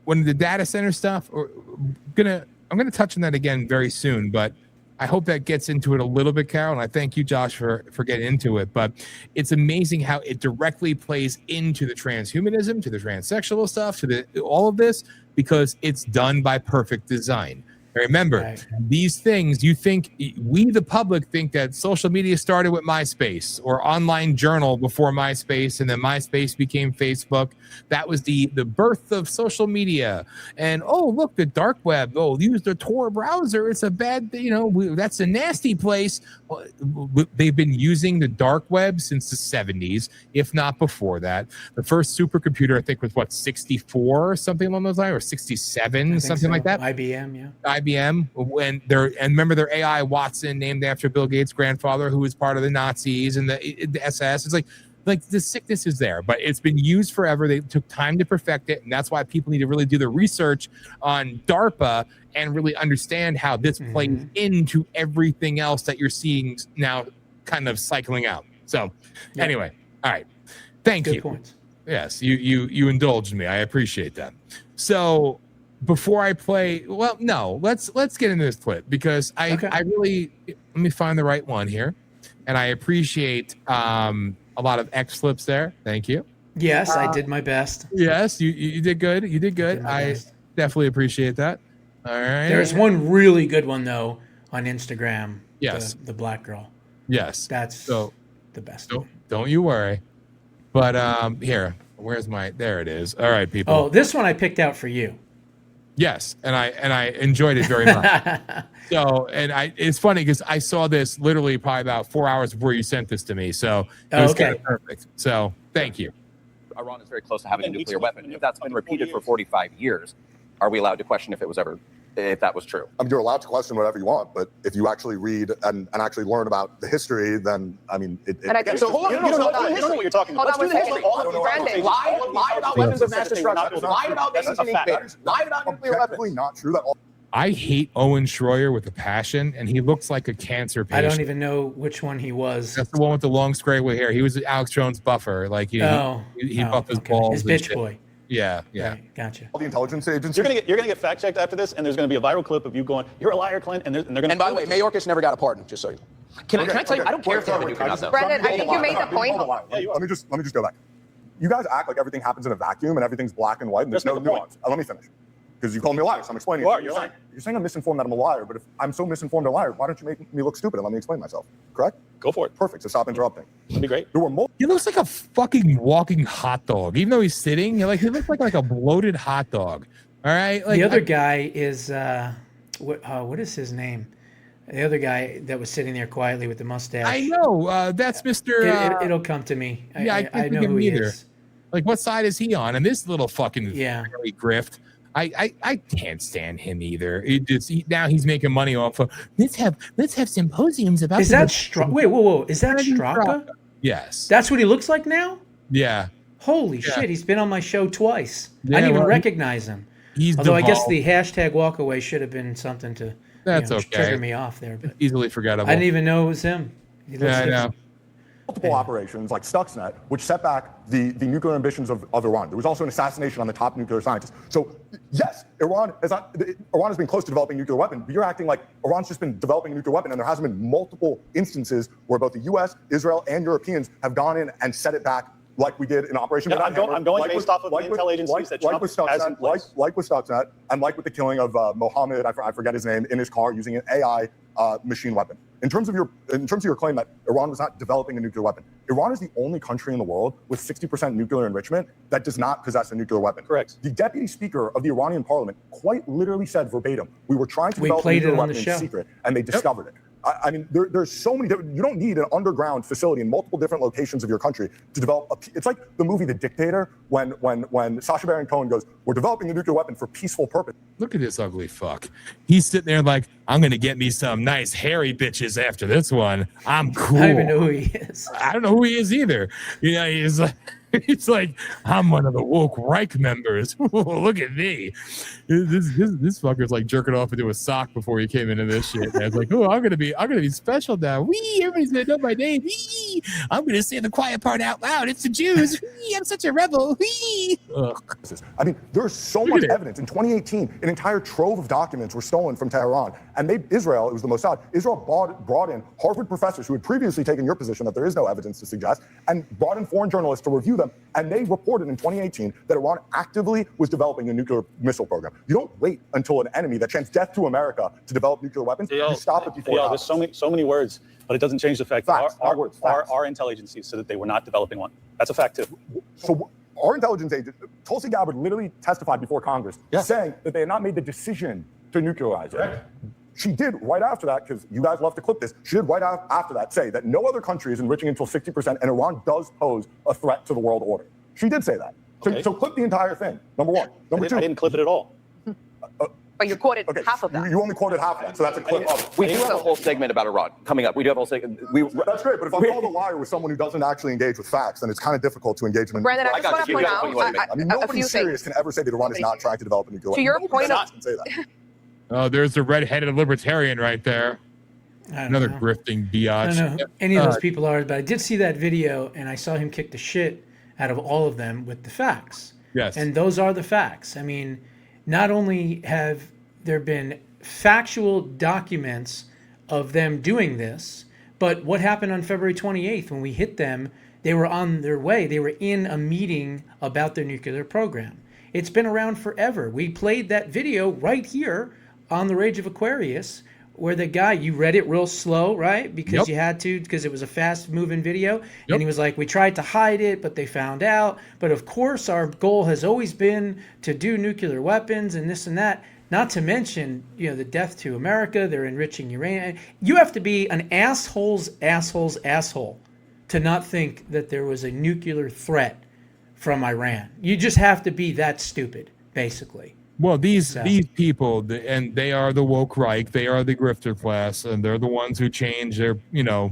when the data center stuff, I'm gonna touch on that again very soon, but I hope that gets into it a little bit, Carol, and I thank you, Josh, for getting into it. But it's amazing how it directly plays into the transhumanism, to the transsexual stuff, to all of this, because it's done by perfect design. Remember, these things, we, the public, think that social media started with MySpace or online journal before MySpace, and then MySpace became Facebook. That was the birth of social media. And, look, the dark web. Use the Tor browser. It's a bad, that's a nasty place. Well, they've been using the dark web since the 70s, if not before that. The first supercomputer, I think, was 64 or something along those lines, or 67, something like that. IBM, yeah. IBM, and remember their AI Watson, named after Bill Gates' grandfather, who was part of the Nazis and the SS. It's like the sickness is there, but it's been used forever. They took time to perfect it, and that's why people need to really do the research on DARPA and really understand how this plays into everything else that you're seeing now kind of cycling out. So anyway, all right. Thank you. Good points. Yes, you indulged me. I appreciate that. So before I play, let's get into this clip, because I really, let me find the right one here. And I appreciate a lot of X flips there. Thank you. Yes, I did my best. Yes, you did good. You did good. I definitely appreciate that. All right. There's one really good one though on Instagram. Yes. The black girl. Yes. That's the best. Don't you worry. But here, there it is. All right, people. Oh, this one I picked out for you. Yes, and I enjoyed it very much. So, it's funny because I saw this literally probably about 4 hours before you sent this to me. So it was kind of perfect. So thank you. Iran is very close to having a nuclear weapon. If that's been repeated for 45 years, are we allowed to question if it was ever if that was true. I mean, you're allowed to question whatever you want, but if you actually read and actually learn about the history, then, I mean, So hold on, you don't know what you're talking about. Hold on, Let's do the history. Brandon. Lie about weapons of mass destruction. Lie about babies and incubators. Lie about nuclear objectively weapons. not true. That all I hate Owen Schroyer with a passion, and he looks like a cancer I patient. don't even know which one he was. That's the one with the long straight hair. He was Alex Jones buffer. Like he buffed his balls. His and bitch shit. boy. Yeah, yeah. Right, gotcha. the intelligence agencies. You're gonna get fact checked after this, and there's gonna be a viral clip of you going, "You're a liar, Clint," and they're gonna. And by the way, Mayorkas never got a pardon, just so you know. Can I tell you, I don't care if they have a nuke or not, though. Brendan, I think you made the point. Let me just go back. You guys act like everything happens in a vacuum and everything's black and white and there's no nuance. Let me finish. Because you called me a liar, so I'm explaining. You're lying. You're saying I'm misinformed that I'm a liar, but if I'm so misinformed a liar, why don't you make me look stupid and let me explain myself? Correct? Go for it. Perfect. So stop interrupting. That'd be great. There were multiple. He looks like a fucking walking hot dog. Even though he's sitting, he looks like a bloated hot dog. All right. Like, The other guy is what is his name? The other guy that was sitting there quietly with the mustache. I know. That's Mr. It'll come to me. Yeah, I can't I think know of who him he either. is. Like, what side is he on? And this little fucking Yeah. grift. I can't stand him either. Now he's making money off of let's have symposiums about. Is that Straka? Wait, whoa! Is that Straka? Straka? Yes. That's what he looks like now. Yeah. Holy shit! He's been on my show twice. I Yeah, didn't even well, recognize him. He's Although I guess devolved. the hashtag walkaway should have been something to That's okay. trigger me off there. But Easily forgettable. I didn't even know it was him. He looks Yeah, I different. know. Multiple operations like Stuxnet, which set back the nuclear ambitions of Iran. There was also an assassination on the top nuclear scientist. So, yes, Iran has been close to developing a nuclear weapon, but you're acting like Iran's just been developing a nuclear weapon, and there hasn't been multiple instances where both the U.S., Israel, and Europeans have gone in and set it back like we did in Operation Yeah, Godhammer, I'm going like based off of the intel agencies that Trump has in place. like with Stuxnet, and like with the killing of Mohammed, I forget his name, in his car using an AI machine weapon. In terms of your claim that Iran was not developing a nuclear weapon, Iran is the only country in the world with 60% nuclear enrichment that does not possess a nuclear weapon. Correct. The deputy speaker of the Iranian parliament quite literally said verbatim, "We were trying to We develop a played it nuclear on the weapon show. in secret, and they discovered it." I mean, there's so many. You don't need an underground facility in multiple different locations of your country to develop. It's like the movie The Dictator when Sacha Baron Cohen goes, "We're developing a nuclear weapon for peaceful purpose." Look at this ugly fuck. He's sitting there like, I'm gonna get me some nice hairy bitches after this one. I'm cool. I don't even know who he is. I don't know who he is either. You know, he's like, it's like I'm one of the woke Reich members. Look at me. This fucker's like jerking off into a sock before he came into this shit. And I was like, oh, I'm gonna be special now. Wee, everybody's gonna know my name. Wee, I'm gonna say the quiet part out loud. It's the Jews. Wee, I'm such a rebel. Wee. Ugh. I mean, there's so much evidence. In 2018, an entire trove of documents were stolen from Tehran, and Israel, it was the Mossad, Israel brought in Harvard professors who had previously taken your position that there is no evidence to suggest, and brought in foreign journalists to review them, and they reported in 2018 that Iran actively was developing a nuclear missile program. You don't wait until an enemy that chants death to America to develop nuclear weapons. You stop it before it There's happens. so many words, but it doesn't change the fact Facts, that not words, facts. our intel agencies said that they were not developing one. That's a fact too. So our intelligence agent, Tulsi Gabbard, literally testified before Congress saying that they had not made the decision to nuclearize it. She did right after that, because you guys love to clip this, she did right after that say that no other country is enriching until 60%, and Iran does pose a threat to the world order. She did say that. So clip the entire thing, number one. Number two. I didn't clip it at all. But you quoted half of that. You only quoted half of that, so that's a clip of. We do have a whole segment about Iran coming up. We do have a whole segment. That's great, but if I'm called a liar with someone who doesn't actually engage with facts, then it's kind of difficult to engage them in. Brandon, I just want to point out I mean, a nobody few serious things. can ever say that Iran is not trying to develop a nuclear weapon. To your Nobody point of- can say that. Oh, there's the red-headed libertarian right there. I don't Another know. grifting I biatch. don't know who any of those people are, but I did see that video and I saw him kick the shit out of all of them with the facts. Yes. And those are the facts. I mean, not only have there been factual documents of them doing this, but what happened on February 28th when we hit them, they were on their way. They were in a meeting about their nuclear program. It's been around forever. We played that video right here on the Rage of Aquarius, where the guy, you read it real slow, right? Because you had to, because it was a fast moving video. And he was like, we tried to hide it, but they found out. But of course, our goal has always been to do nuclear weapons and this and that. Not to mention, the death to America, they're enriching uranium. You have to be an asshole's asshole to not think that there was a nuclear threat from Iran. You just have to be that stupid, basically. Well, these people, and they are the woke Reich, they are the grifter class, and they're the ones who change their,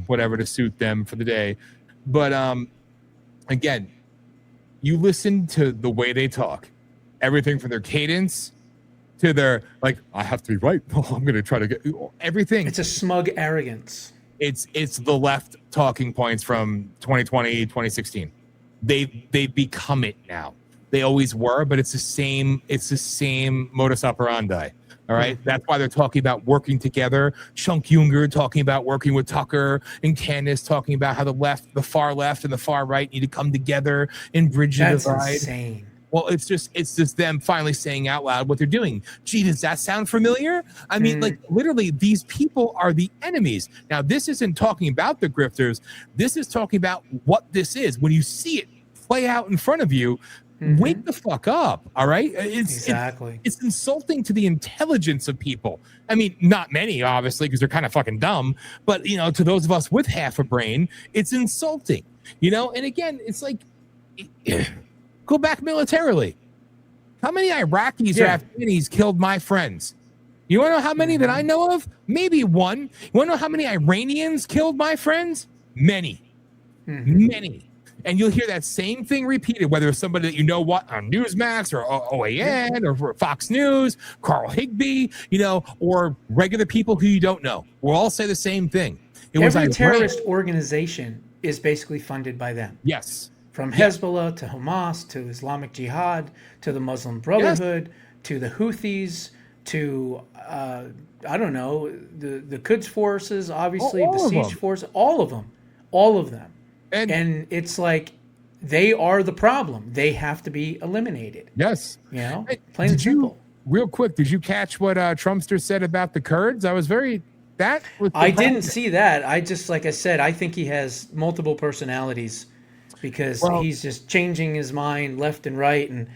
whatever to suit them for the day. But again, you listen to the way they talk, everything from their cadence to their I have to be right. Oh, I'm going to try to get everything. It's a smug arrogance. It's the left talking points from 2020, 2016. They've become it now. They always were, but it's the same modus operandi. All right. That's why they're talking about working together. Chunk Junger talking about working with Tucker, and Candace talking about how the far left and the far right need to come together and bridge the divide. That's insane. Well, it's just them finally saying out loud what they're doing. Gee, does that sound familiar? I mean, literally, these people are the enemies. Now, this isn't talking about the grifters. This is talking about what this is. When you see it play out in front of you, wake the fuck up. All right. It's insulting to the intelligence of people. I mean, not many, obviously, because they're kind of fucking dumb. But, to those of us with half a brain, it's insulting, And again, it's like, go back militarily. How many Iraqis or Afghanis killed my friends? You want to know how many that I know of? Maybe one. You want to know how many Iranians killed my friends? Many. Many. And you'll hear that same thing repeated, whether it's somebody that on Newsmax or OAN or Fox News, Carl Higbee, or regular people who you don't know. We'll all say the same thing. Every terrorist organization is basically funded by them. Yes. From Hezbollah to Hamas to Islamic Jihad to the Muslim Brotherhood to the Houthis to, I don't know, the Quds forces, obviously, the siege force, all of them. And it's like they are the problem. They have to be eliminated. Yes. Plain and simple. Real quick, did you catch what Trumpster said about the Kurds? I didn't see that. I just, like I said, I think he has multiple personalities because he's just changing his mind left and right. And,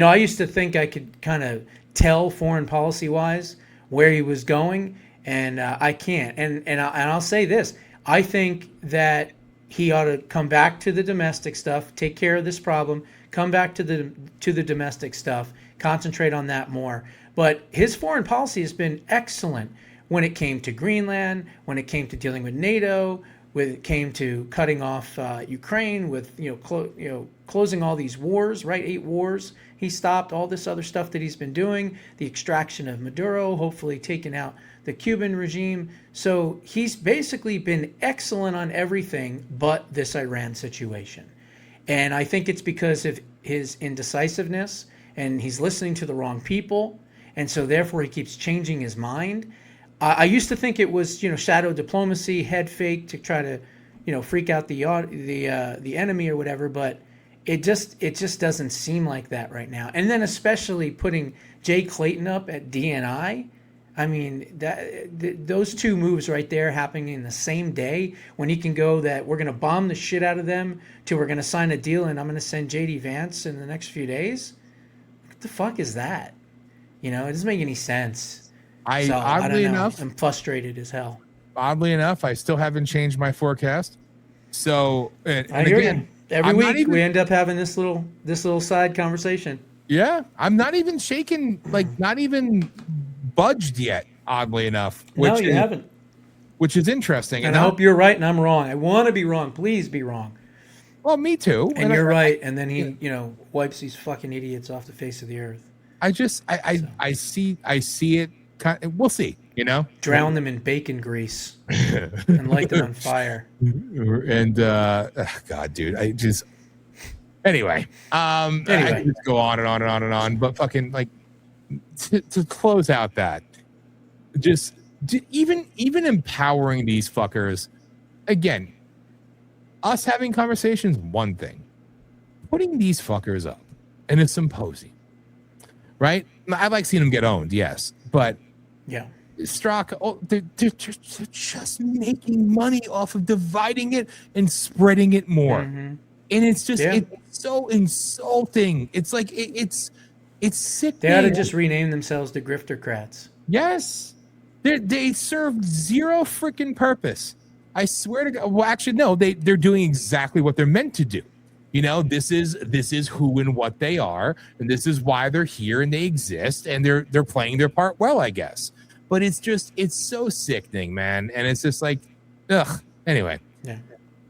I used to think I could kind of tell foreign policy wise where he was going, and I can't. And I'll say this. I think that he ought to come back to the domestic stuff, take care of this problem, come back to the domestic stuff, concentrate on that more. But his foreign policy has been excellent when it came to Greenland, when it came to dealing with NATO, when it came to cutting off Ukraine, with closing all these wars, right? 8 wars. He stopped all this other stuff that he's been doing, the extraction of Maduro, hopefully taking out the Cuban regime. So he's basically been excellent on everything but this Iran situation. And I think it's because of his indecisiveness, and he's listening to the wrong people. And so therefore he keeps changing his mind. I used to think it was, shadow diplomacy, head fake to try to, freak out the enemy or whatever. But it just doesn't seem like that right now. And then especially putting Jay Clayton up at DNI. I mean, those two moves right there happening in the same day, when he can go that we're going to bomb the shit out of them to we're going to sign a deal and I'm going to send JD Vance in the next few days. What the fuck is that? It doesn't make any sense. Oddly enough, I'm frustrated as hell. Oddly enough, I still haven't changed my forecast. So, and hear again, you. Every week we end up having this little side conversation. Yeah, I'm not even shaking, not even budged yet, oddly enough. No, you haven't. Which is interesting. And I hope you're right and I'm wrong. I want to be wrong. Please be wrong. Well, me too. And you're right. And then he, wipes these fucking idiots off the face of the earth. I see it. We'll see, Drown them in bacon grease and light them on fire. And, God, dude, anyway, I could just go on and on and on and on, but fucking to close out that, even empowering these fuckers, again, us having conversations, one thing, putting these fuckers up in a symposium, right? I like seeing them get owned, yes, but yeah, Strzok, they're just making money off of dividing it and spreading it more, and it's just it's so insulting. It's like it's sick. They ought to just rename themselves the Griftercrats. Yes, they serve zero freaking purpose. I swear to God. Well, actually, no. They're doing exactly what they're meant to do. You know, this is who and what they are, and this is why they're here and they exist, and they're playing their part well, I guess. But it's so sickening, man, and it's just like, ugh. Anyway, Yeah.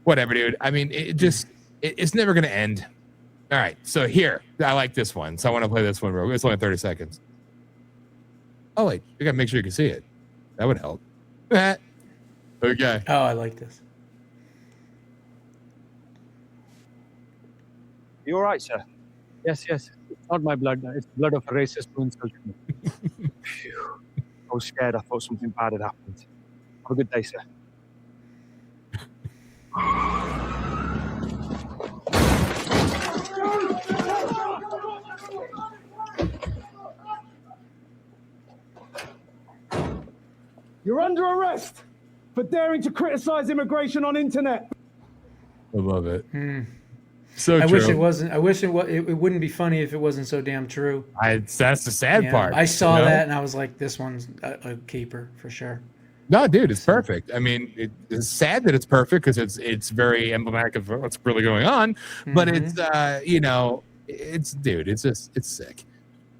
whatever, dude. I mean, it's never gonna end. All right, so here, I like this one, so I want to play this one real quick. It's only 30 seconds. Oh wait, you gotta make sure you can see it. That would help. Okay. Oh, I like this. You all right, sir? Yes. It's not my blood. It's the blood of a racist who insulted me. Phew. I was scared. I thought something bad had happened. Have a good day, sir. You're under arrest for daring to criticize immigration on internet. I love it. So I true. wish it wasn't. I wish it wouldn't be funny if it wasn't so damn true. That's the sad part. I saw you know? that and I was like, this one's a keeper for sure. No, dude, it's perfect. I mean, it's sad that it's perfect because it's very emblematic of what's really going on. But it's it's sick.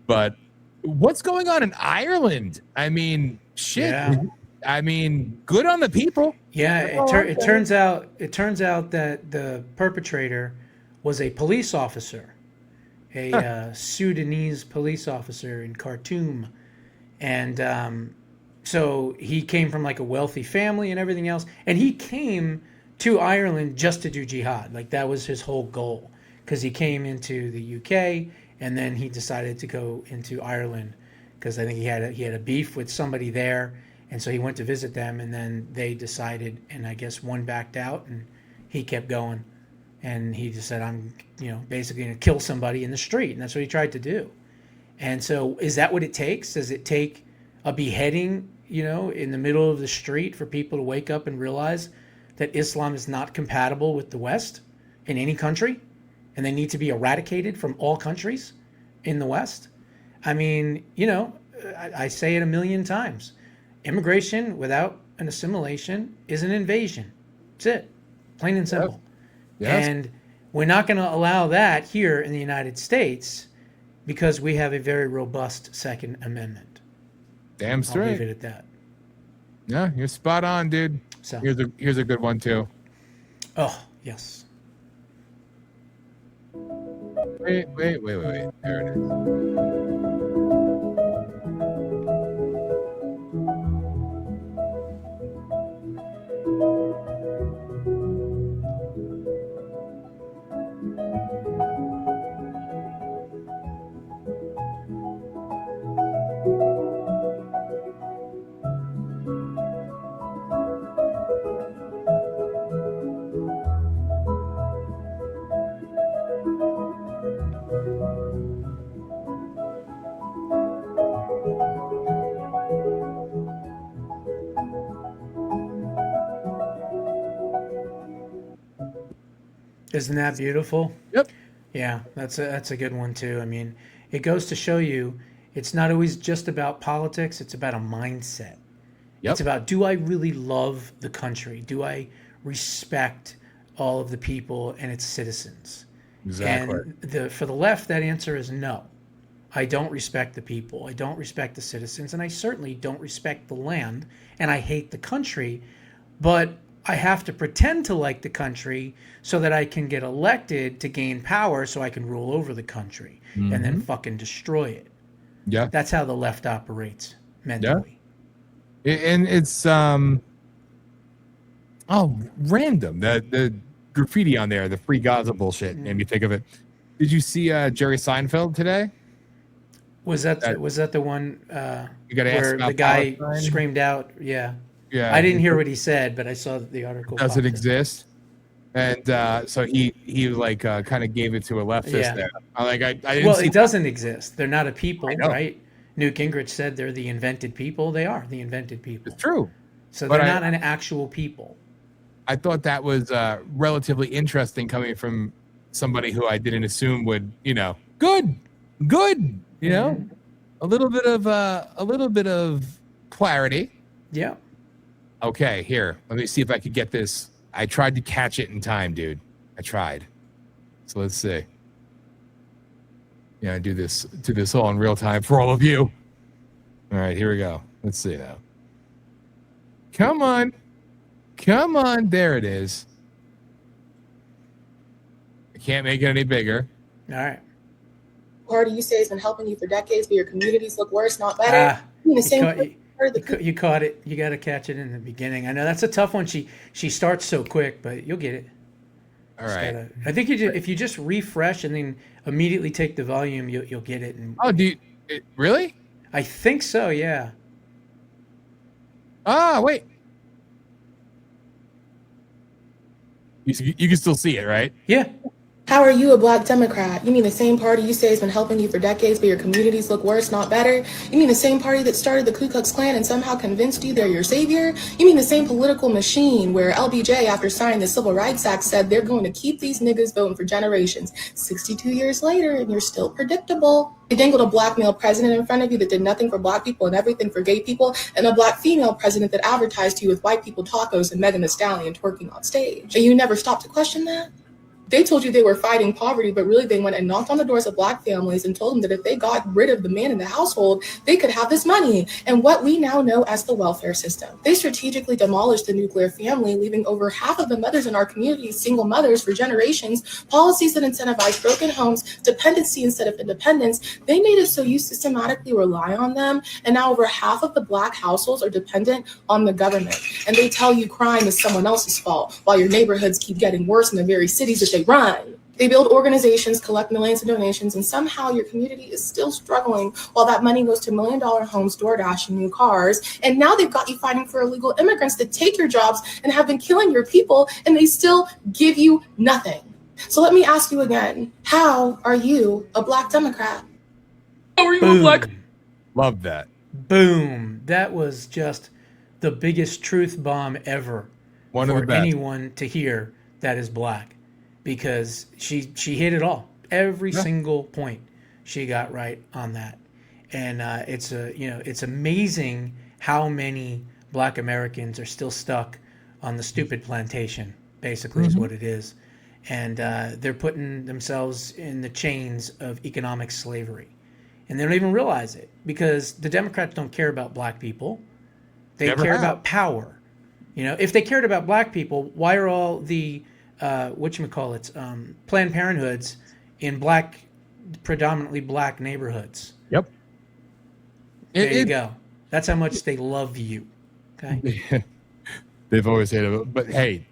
But what's going on in Ireland? I mean, shit. Yeah. I mean, good on the people. Yeah, it turns out that the perpetrator was a police officer, a Sudanese police officer in Khartoum, and so he came from like a wealthy family and everything else, and he came to Ireland just to do jihad. Like that was his whole goal, because he came into the UK and then he decided to go into Ireland because I think he had a beef with somebody there. And so he went to visit them, and then they decided, and I guess one backed out, and he kept going. And he just said, I'm, basically going to kill somebody in the street. And that's what he tried to do. And so is that what it takes? Does it take a beheading, in the middle of the street for people to wake up and realize that Islam is not compatible with the West in any country? And they need to be eradicated from all countries in the West? I mean, I say it a million times. Immigration without an assimilation is an invasion. That's it. Plain and simple. Yes. And we're not going to allow that here in the United States because we have a very robust Second Amendment. Damn straight. I'll leave it at that. Yeah, you're spot on, dude. So here's a good one too. Oh, yes. Wait. There it is. Isn't that beautiful? Yep. Yeah, that's a good one too. I mean, it goes to show you it's not always just about politics, it's about a mindset. Yep. It's about, do I really love the country? Do I respect all of the people and its citizens? Exactly. And for the left, that answer is no. I don't respect the people. I don't respect the citizens, and I certainly don't respect the land, and I hate the country, but I have to pretend to like the country so that I can get elected to gain power so I can rule over the country and then fucking destroy it. Yeah. That's how the left operates mentally. Yeah. And it's random. The graffiti on there, the free Gaza bullshit made me think of it. Did you see Jerry Seinfeld today? Was that the one You gotta ask where about the guy Palestine? screamed out? Yeah. Yeah. I didn't hear what he said, but I saw the article. Does it popped up. exist? And so he like kind of gave it to a leftist Yeah. there. I didn't Well, see it doesn't exist. They're not a people, I know. right? Newt Gingrich said they're the invented people. They are the invented people. It's true. So But they're not an actual people. I thought that was relatively interesting coming from somebody who I didn't assume would, good, a little bit of clarity. Yeah. Okay, here. Let me see if I could get this. I tried to catch it in time, dude. I tried. So let's see. Yeah, do this all in real time for all of you. All right, here we go. Let's see now. Come on. There it is. I can't make it any bigger. All right. Party you say has been helping you for decades, but your communities look worse, not better. The same. You caught it. You got to catch it in the beginning. I know that's a tough one. She starts so quick, but you'll get it. All right. I think if you just refresh and then immediately take the volume, you'll get it. And really? I think so. Yeah. Ah, wait. You can still see it, right? Yeah. How are you a black Democrat? You mean the same party you say has been helping you for decades, but your communities look worse, not better? You mean the same party that started the Ku Klux Klan and somehow convinced you they're your savior? You mean the same political machine where LBJ, after signing the Civil Rights Act, said they're going to keep these niggas voting for generations? 62 years later, and you're still predictable. They dangled a black male president in front of you that did nothing for black people and everything for gay people, and a black female president that advertised to you with white people tacos and Megan Thee Stallion twerking on stage. And you never stopped to question that? They told you they were fighting poverty, but really they went and knocked on the doors of black families and told them that if they got rid of the man in the household, they could have this money and what we now know as the welfare system. They strategically demolished the nuclear family, leaving over half of the mothers in our community single mothers for generations, policies that incentivize broken homes, dependency instead of independence. They made it so you systematically rely on them, and now over half of the black households are dependent on the government. And they tell you crime is someone else's fault, while your neighborhoods keep getting worse in the very cities that they run. They build organizations, collect millions of donations, and somehow your community is still struggling while that money goes to $1 million homes, DoorDash, and new cars. And now they've got you fighting for illegal immigrants that take your jobs and have been killing your people, and they still give you nothing. So let me ask you again, how are you a black Democrat? How are you a black? Love that. Boom. That was just the biggest truth bomb ever One of the for best. anyone to hear that is black. Because she hit it all, every single point she got right on that, and it's amazing how many black Americans are still stuck on the stupid plantation. Basically, is what it is, and they're putting themselves in the chains of economic slavery, and they don't even realize it because the Democrats don't care about black people; they Never care have. about power. If they cared about black people, why are all the Planned Parenthoods in predominantly black neighborhoods? Yep. There you go. That's how much they love you. Okay. They've always hated it. But hey,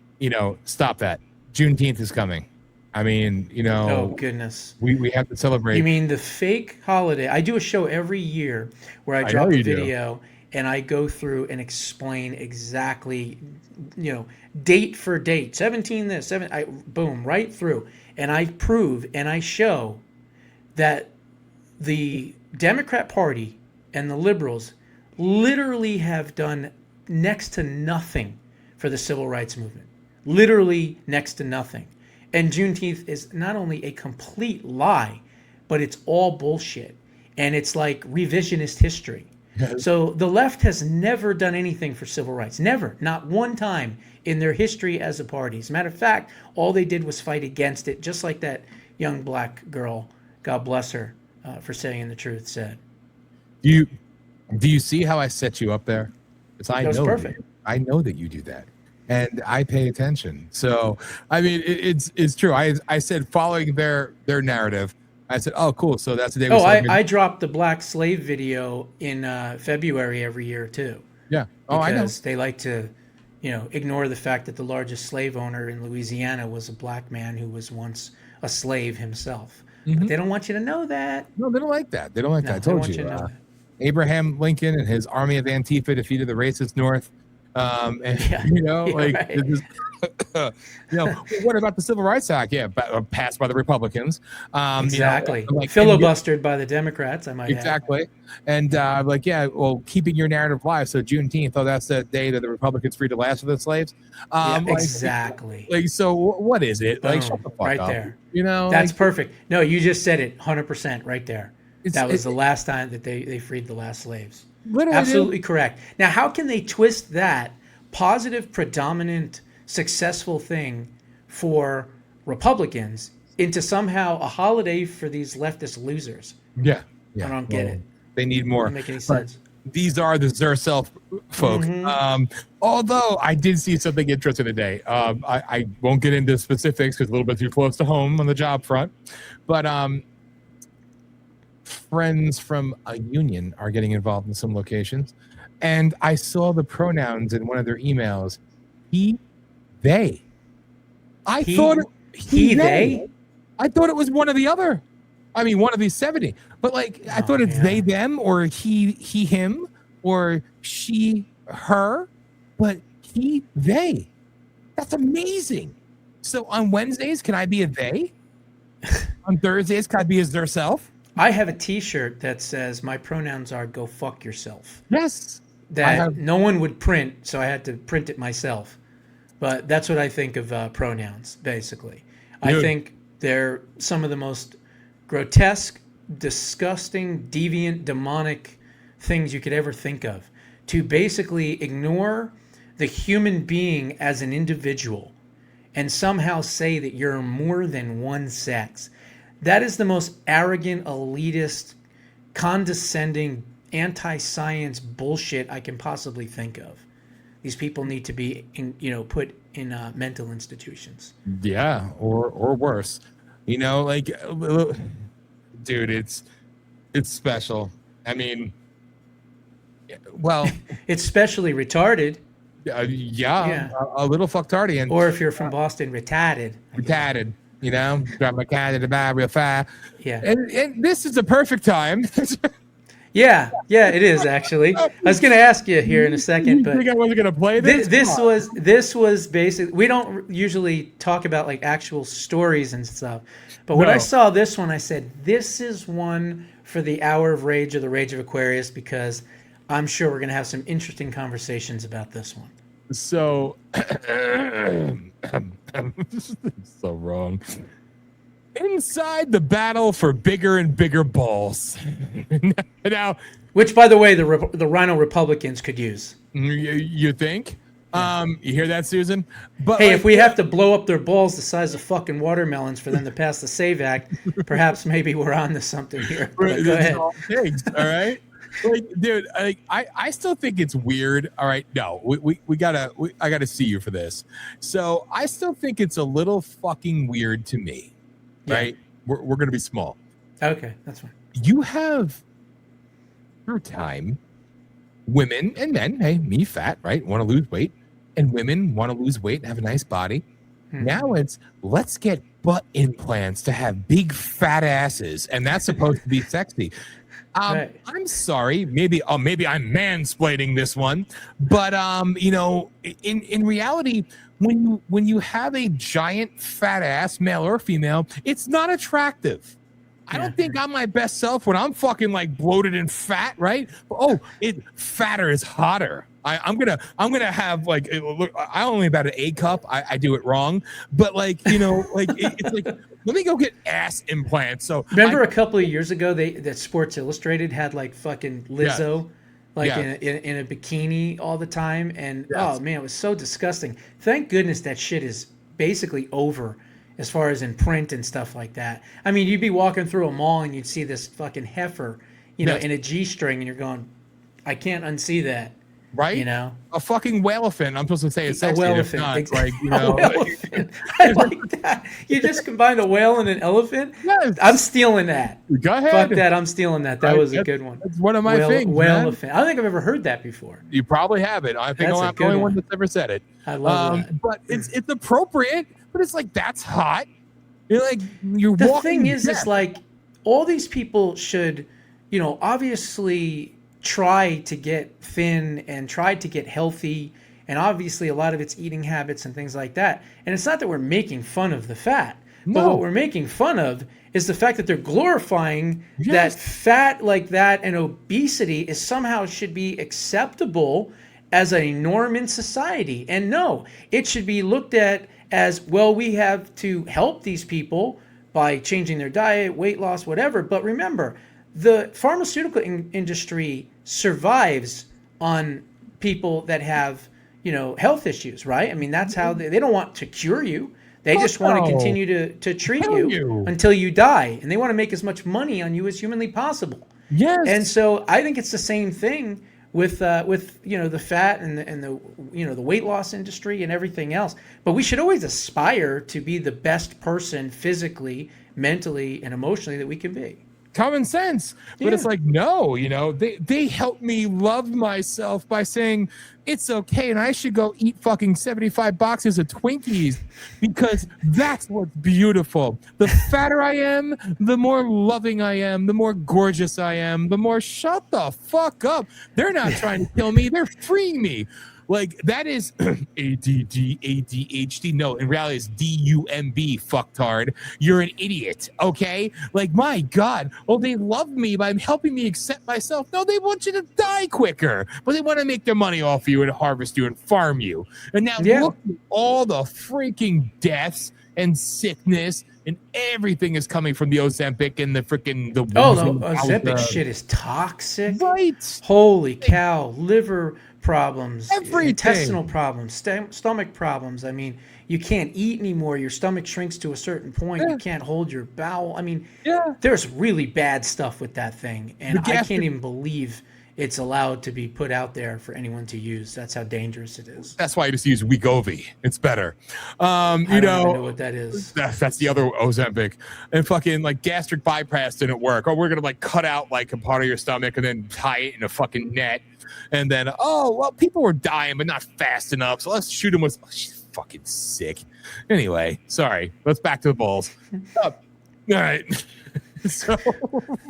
stop that. Juneteenth is coming. I mean, Oh goodness. we have to celebrate. You mean the fake holiday? I do a show every year where I drop know a you do. video and I go through and explain exactly, date for date, 17 this, 7, boom, right through. And I prove and I show that the Democrat Party and the liberals literally have done next to nothing for the civil rights movement. Literally next to nothing. And Juneteenth is not only a complete lie, but it's all bullshit. And it's like revisionist history. So the left has never done anything for civil rights. Never. Not one time in their history as a party. As a matter of fact, all they did was fight against it, just like that young black girl, God bless her, for saying the truth, said. Do you see how I set you up there? That was perfect. I know that you do that. And I pay attention. So, I mean, it's true. I said following their narrative, I said, oh, cool. So that's the day we celebrate. I dropped the black slave video in February every year, too. Yeah. Oh, I know. Because they like to, ignore the fact that the largest slave owner in Louisiana was a black man who was once a slave himself. But they don't want you to know that. No, they don't like that. They don't like that. I told you. To know that. Abraham Lincoln and his army of Antifa defeated the racist North. What about the Civil Rights Act? Yeah, passed by the Republicans. Exactly. Filibustered by the Democrats, I might add. Exactly. And keeping your narrative alive. So Juneteenth, that's the day that the Republicans freed the last of the slaves. Exactly. So what is it? Boom, Shut the fuck right up. There. That's perfect. No, you just said it 100% right there. That was the last time that they freed the last slaves. Literally, absolutely correct. Now, how can they twist that positive, predominant, successful thing for Republicans into somehow a holiday for these leftist losers. Yeah. I don't get it. They need more. Doesn't make any But sense. these are the Zerself folk. Although I did see something interesting today. I won't get into specifics because a little bit too close to home on the job front. But friends from a union are getting involved in some locations. And I saw the pronouns in one of their emails. He, they. I thought they. I thought it was one or the other. I mean, one of these 70. But like, I thought it's they, them, or he, him, or she, her. But he, they. That's amazing. So on Wednesdays, can I be a they? On Thursdays, can I be as their self? I have a T-shirt that says my pronouns are "Go fuck yourself." Yes. That no one would print, so I had to print it myself. But that's what I think of pronouns, basically. I think they're some of the most grotesque, disgusting, deviant, demonic things you could ever think of. To basically ignore the human being as an individual and somehow say that you're more than one sex. That is the most arrogant, elitist, condescending, anti-science bullshit I can possibly think of. These people need to be, put in mental institutions. Yeah, or worse. Like, dude, it's special. I mean, well, it's specially retarded. Yeah, a little fucktardy. And or if you're from Boston, retarded. Retarded. Grab my cat in the bar real fast. Yeah. And this is the perfect time. Yeah, it is actually. I was going to ask you here in a second, but you think I wasn't going to play this? This was basically. We don't usually talk about like actual stories and stuff, but when I saw this one, I said, "This is one for the Hour of Rage or the Rage of Aquarius," because I'm sure we're going to have some interesting conversations about this one. So, so wrong. Inside the battle for bigger and bigger balls. Now, which, by the way, the Rhino Republicans could use. You think? You hear that, Susan? But hey, if we have to blow up their balls the size of fucking watermelons for them to pass the SAVE Act, perhaps maybe we're on to something here. Go ahead. All right. Like, dude, I still think it's weird. All right, no, I gotta see you for this. So I still think it's a little fucking weird to me, right? We're gonna be small. Okay, that's fine. You have through time, women and men, hey, me fat, right? Want to lose weight, and women want to lose weight and have a nice body. Now it's let's get butt implants to have big fat asses, and that's supposed to be sexy. Right. I'm sorry, maybe I'm mansplaining this one, but in reality, when you have a giant fat ass, male or female, it's not attractive. I don't think I'm my best self when I'm fucking like bloated and fat, right? Fatter is hotter. I'm gonna have like, look, I only about an A cup. I do it wrong, but it's like, let me go get ass implants. So remember a couple of years ago, that Sports Illustrated had like fucking Lizzo, in a bikini all the time, and oh man, it was so disgusting. Thank goodness that shit is basically over, as far as in print and stuff like that. I mean, you'd be walking through a mall and you'd see this fucking heifer, in a G-string, and you're going, I can't unsee that. Right? A fucking whale-elephant. I'm supposed to say it's sexy. A whale-elephant. I like that. You just combined a whale and an elephant? Yes. I'm stealing that. Go ahead. Fuck that. I'm stealing that. That was a good one. It's one of my things. Whale-elephant. I don't think I've ever heard that before. You probably haven't. I think I'm not the only one that's ever said it. I love that. But it's appropriate, but it's like, that's hot. You're like, the thing is, it's like, all these people should, obviously try to get thin and try to get healthy, and obviously a lot of it's eating habits and things like that. And it's not that we're making fun of the fat, but what we're making fun of is the fact that they're glorifying that fat like that, and obesity is somehow should be acceptable as a norm in society. And no, it should be looked at as, well, we have to help these people by changing their diet, weight loss, whatever. But remember, the pharmaceutical industry survives on people that have, health issues, right? I mean, that's how they don't want to cure you. They just want to no. continue to treat Kill you you. until you die, and they want to make as much money on you as humanly possible. Yes. And so I think it's the same thing with the fat and the the weight loss industry and everything else. But we should always aspire to be the best person physically, mentally, and emotionally that we can be. Common sense. But it's like, no, they help me love myself by saying it's okay and I should go eat fucking 75 boxes of Twinkies because that's what's beautiful. The fatter I am, the more loving I am, the more gorgeous I am, the more shut the fuck up. They're not trying to kill me, they're freeing me. Like, that is ADD, ADHD. No, in reality, it's DUMB, fucktard. You're an idiot, okay? Like, my God. Oh, they love me by helping me accept myself. No, they want you to die quicker. But they want to make their money off you and harvest you and farm you. And now look at all the freaking deaths and sickness and everything is coming from the Ozempic and the freaking... the Ozempic shit is toxic. Right. Holy cow. Liver problems, everything. Intestinal problems, stomach problems. I mean, you can't eat anymore. Your stomach shrinks to a certain point. You can't hold your bowel. I mean, there's really bad stuff with that thing. And I can't even believe it's allowed to be put out there for anyone to use. That's how dangerous it is. That's why I just use Wegovy. It's better. I don't even know what that is. That's the other Ozempic. And fucking like gastric bypass didn't work. Oh, we're going to like cut out like a part of your stomach and then tie it in a fucking net. And then, people were dying, but not fast enough. So let's shoot them with. Oh, she's fucking sick. Anyway, sorry. Let's back to the balls. All right. So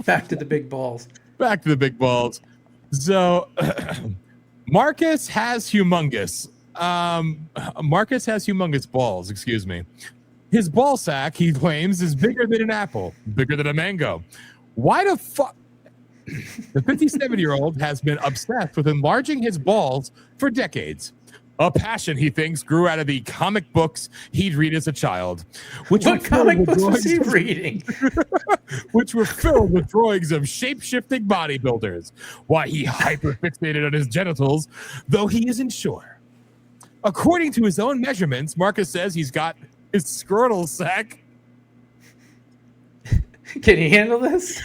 back to the big balls. Back to the big balls. So Marcus has humongous. Marcus has humongous balls. Excuse me. His ball sack, he claims, is bigger than an apple, bigger than a mango. Why the fuck? The 57-year-old has been obsessed with enlarging his balls for decades. A passion, he thinks, grew out of the comic books he'd read as a child. What comic books was he reading? Which were filled with drawings of shape-shifting bodybuilders. Why he hyper-fixated on his genitals, though he isn't sure. According to his own measurements, Marcus says he's got his scrotal sack. Can you handle this?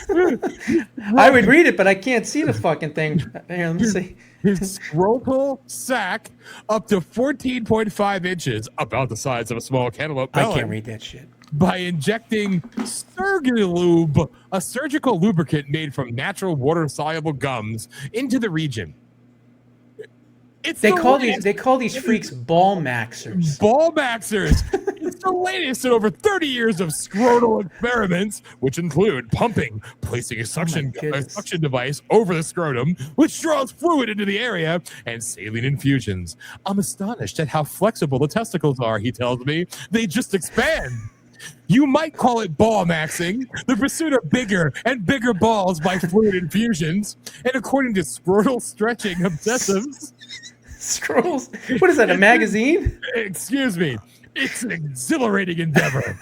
I would read it, but I can't see the fucking thing. Here, let me see. His scrotal sack up to 14.5 inches, about the size of a small cantaloupe melon. I can't read that shit. By injecting Surgilube, a surgical lubricant made from natural water-soluble gums, into the region. They call these freaks ball maxers. Ball maxers. It's the latest in over 30 years of scrotal experiments, which include pumping, placing a suction device over the scrotum, which draws fluid into the area, and saline infusions. I'm astonished at how flexible the testicles are, he tells me. They just expand. You might call it ball maxing, the pursuit of bigger and bigger balls by fluid infusions. And according to scrotal stretching obsessives... Scrolls? What is that, a magazine? Excuse me. It's an exhilarating endeavor.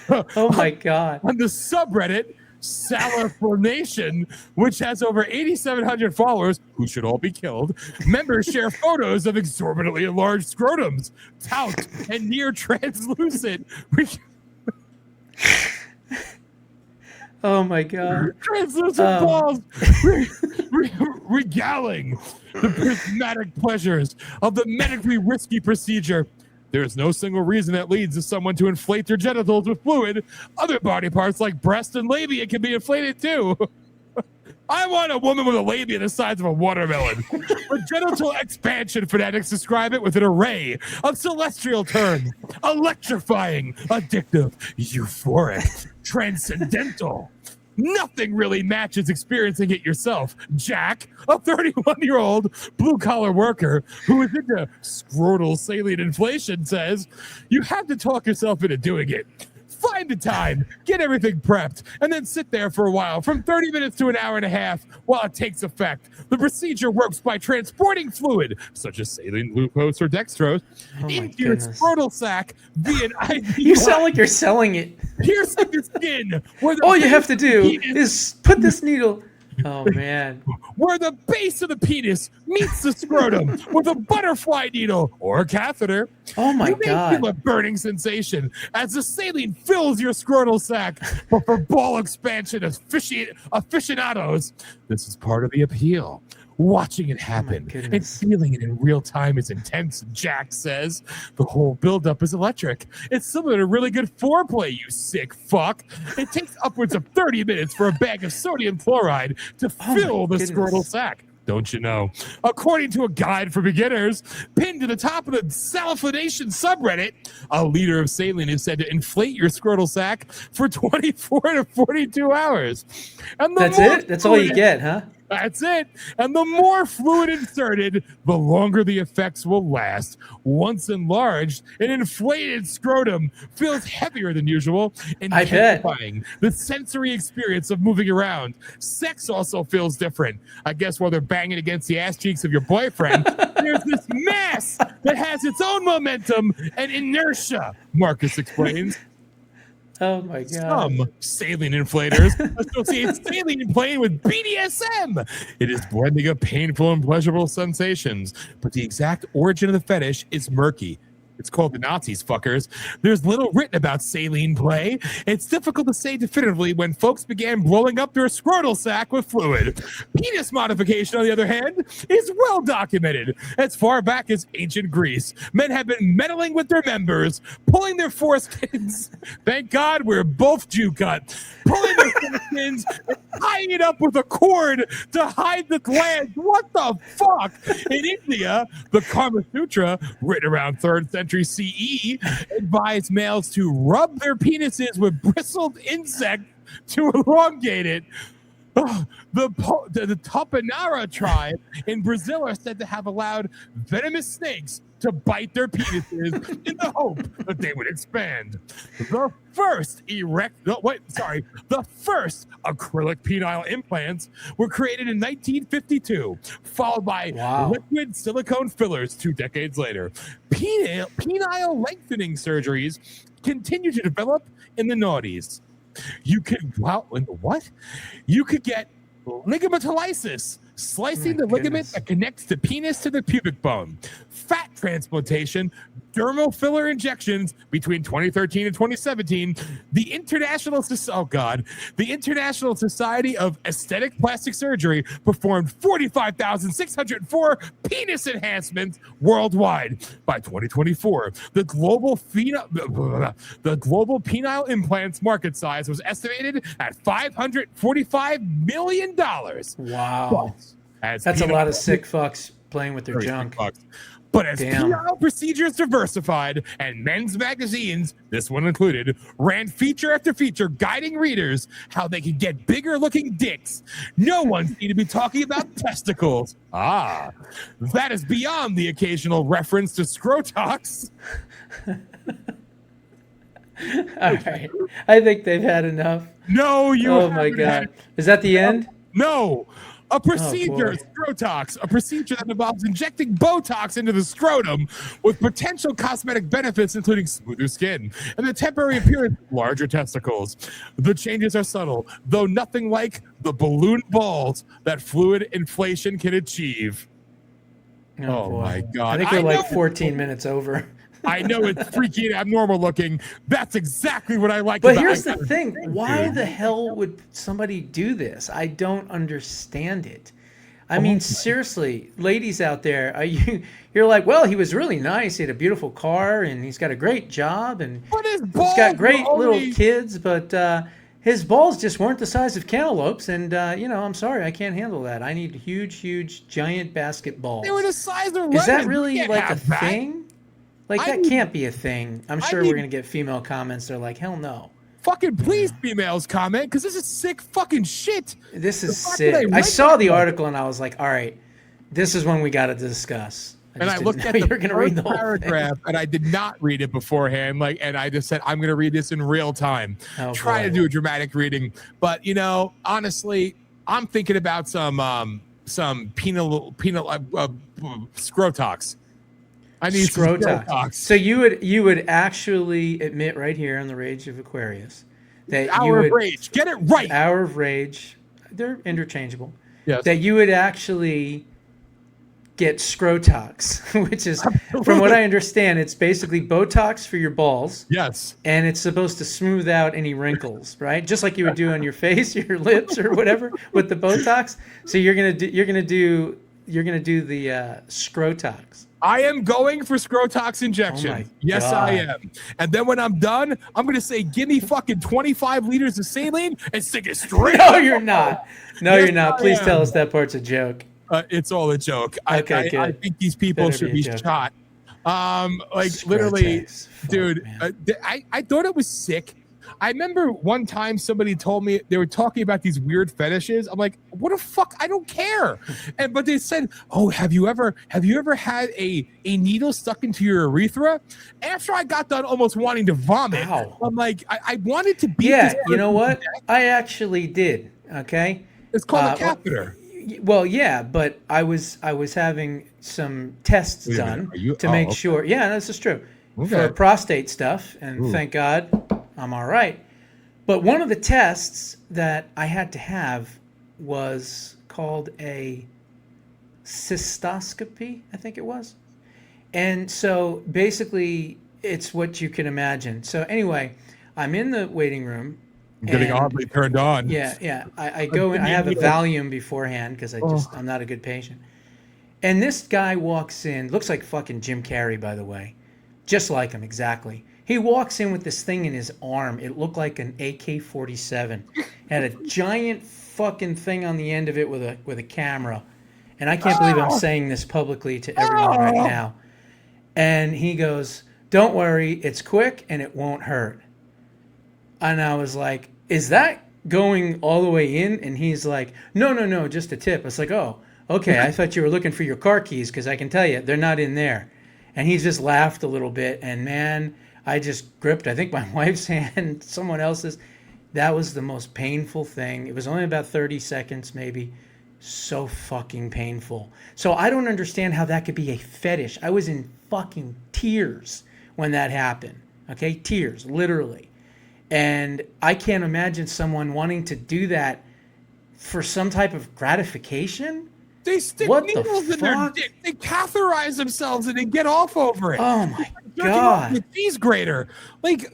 Oh my God. On the subreddit, Salafronation, which has over 8,700 followers, who should all be killed, members share photos of exorbitantly enlarged scrotums, tout, and near translucent. Oh my God. Translucent balls regaling the prismatic pleasures of the medically risky procedure. There is no single reason that leads to someone to inflate their genitals with fluid. Other body parts like breast and labia can be inflated too. I want a woman with a labia the size of a watermelon. But genital expansion fanatics describe it with an array of celestial terms: electrifying, addictive, euphoric, transcendental. Nothing really matches experiencing it yourself. Jack, a 31-year-old blue-collar worker who is into scrotal saline inflation, says, you have to talk yourself into doing it. Find the time, get everything prepped, and then sit there for a while, from 30 minutes to an hour and a half, while it takes effect. The procedure works by transporting fluid, such as saline, glucose, or dextrose, into your scrotal sac via an IV. You sound like you're selling it. Piercing the skin. All you have to do is put this needle Oh man. Where the base of the penis meets the scrotum with a butterfly needle or a catheter. Oh my you may God. feel a burning sensation as the saline fills your scrotal sac. But for ball expansion aficionados, this is part of the appeal. Watching it happen and feeling it in real time is intense, Jack says. The whole buildup is electric. It's similar to really good foreplay, you sick fuck. It takes upwards of 30 minutes for a bag of sodium chloride to fill the scrotal sac. Don't you know? According to a guide for beginners, pinned to the top of the Salafidation subreddit, a liter of saline is said to inflate your scrotal sac for 24 to 42 hours. And That's it? That's all you get, huh? That's it. And the more fluid inserted, the longer the effects will last. Once enlarged, an inflated scrotum feels heavier than usual, intensifying the sensory experience of moving around. Sex also feels different. I guess while they're banging against the ass cheeks of your boyfriend, there's this mass that has its own momentum and inertia, Marcus explains. Oh my God. Some saline inflators associate saline playing with BDSM. It is blending of painful and pleasurable sensations, but the exact origin of the fetish is murky. It's called the Nazis, fuckers. There's little written about saline play. It's difficult to say definitively when folks began blowing up their scrotal sac with fluid. Penis modification, on the other hand, is well documented. As far back as ancient Greece, men have been meddling with their members, pulling their foreskins. Thank God we're both Jew cut. Pulling their foreskins and tying it up with a cord to hide the glands. What the fuck? In India, the Kama Sutra, written around 3rd century CE, advised males to rub their penises with bristled insect to elongate it. The Tupinara tribe in Brazil are said to have allowed venomous snakes to bite their penises in the hope that they would expand. The first acrylic penile implants were created in 1952, followed by liquid silicone fillers 2 decades later. Penile lengthening surgeries continue to develop in the noughties. You could get ligamentalysis, slicing the ligament that connects the penis to the pubic bone, fat transplantation, dermal filler injections between 2013 and 2017. The International Society of Aesthetic Plastic Surgery performed 45,604 penis enhancements worldwide. By 2024, the global penile implants market size was estimated at $545 million. Wow. That's a lot of sick fucks playing with their junk. But as penile procedures diversified and men's magazines, this one included, ran feature after feature guiding readers how they could get bigger looking dicks, no one seemed to be talking about testicles. That is beyond the occasional reference to scrotox. All right. I think they've had enough. No, you Oh my haven't God. had- Is that the end? No. A procedure, boy. scrotox, a procedure that involves injecting Botox into the scrotum with potential cosmetic benefits, including smoother skin and the temporary appearance of larger testicles. The changes are subtle, though nothing like the balloon balls that fluid inflation can achieve. Oh boy. my God. I think we're know- like 14 minutes over. I know it's freaky and abnormal looking. That's exactly what I like But about here's it. the thing. Why the hell would somebody do this? I don't understand it. I mean, seriously, ladies out there, you're like, well, he was really nice. He had a beautiful car and he's got a great job and he's got great little kids, but his balls just weren't the size of cantaloupes. And, I'm sorry, I can't handle that. I need huge, giant basketballs. They were the size of Is that lemons. really You can't like a have that. thing? Like, that can't be a thing. I'm sure we're going to get female comments. They're like, hell no. Fucking please, females, comment, because this is sick fucking shit. This is The fact that sick. I read saw that the one. article and I was like, all right, this is one we got to discuss. And I just looked didn't at know the you were gonna read the whole paragraph, and I did not read it beforehand. And I just said, I'm going to read this in real time. Oh, Try to do a dramatic reading. But, honestly, I'm thinking about some penal scrotox. I need some scrotox. So you would actually admit right here on the Rage of Aquarius that Hour of Rage. Get it right. Hour of Rage. they're interchangeable. Yes. That you would actually get Scrotox, which is, from what I understand, it's basically Botox for your balls. Yes. And it's supposed to smooth out any wrinkles, right? Just like you would do on your face, your lips, or whatever with the Botox. So you're gonna do the Scrotox. I am going for Scrotox injection. Oh my yes, God. I am. And then when I'm done, I'm going to say, give me fucking 25 liters of saline and stick it straight. No, you're not. No, Yes, you're not. I Please am. tell us that part's a joke. It's all a joke. Okay, good. I think these people Better should be be a joke. shot. Literally, Scrotex. dude, I thought it was sick. I remember one time somebody told me they were talking about these weird fetishes. I'm like, what the fuck? I don't care. But they said, oh, have you ever had a needle stuck into your urethra? After I got done almost wanting to vomit, Ow. I'm like, I wanted to beat Yeah, this you know person what? to death. I actually did. Okay. It's called a catheter. Well, yeah, but I was having some tests Wait a minute, done are you- to oh, make okay. sure. Yeah, this is true. Okay. For prostate stuff, and Ooh. thank God I'm all right. But one of the tests that I had to have was called a cystoscopy, I think it was. And so basically, it's what you can imagine. So anyway, I'm in the waiting room. I'm getting and- oddly turned on. Yeah. I go in. I have a Valium beforehand because I'm not a good patient. And this guy walks in, looks like fucking Jim Carrey, by the way, just like him exactly. He walks in with this thing in his arm. It looked like an AK-47, had a giant fucking thing on the end of it with a camera. And I can't believe I'm saying this publicly to everyone right now. And he goes, "Don't worry, it's quick and it won't hurt." And I was like, "Is that going all the way in?" And he's like, No, just a tip. I was like, "Oh, okay. I thought you were looking for your car keys because I can tell you they're not in there." And he just laughed a little bit. And man, I just gripped, I think, my wife's hand, someone else's. That was the most painful thing. It was only about 30 seconds, maybe. So fucking painful. So I don't understand how that could be a fetish. I was in fucking tears when that happened. Okay? Tears, literally. And I can't imagine someone wanting to do that for some type of gratification. They stick What the needles in their fuck? dick. They catheterize themselves and they get off over it. Oh my Jerking off God. with a cheese grater. Like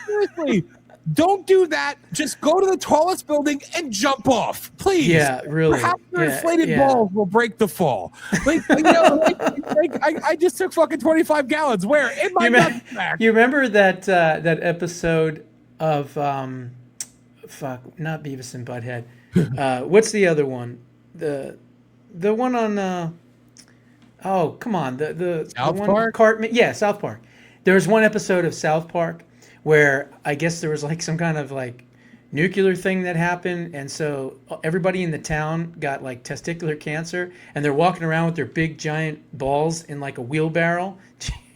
seriously, don't do that. Just go to the tallest building and jump off, please. Yeah, really. Perhaps your Yeah, inflated yeah. balls will break the fall. I just took fucking 25 gallons. Where? In my nutsack. You remember that episode of not Beavis and Butthead. What's the other one? The one on oh, come on. The South one Park? Cartman. Yeah, South Park. There was one episode of South Park where I guess there was like some kind of like nuclear thing that happened, and so everybody in the town got like testicular cancer, and they're walking around with their big giant balls in like a wheelbarrow.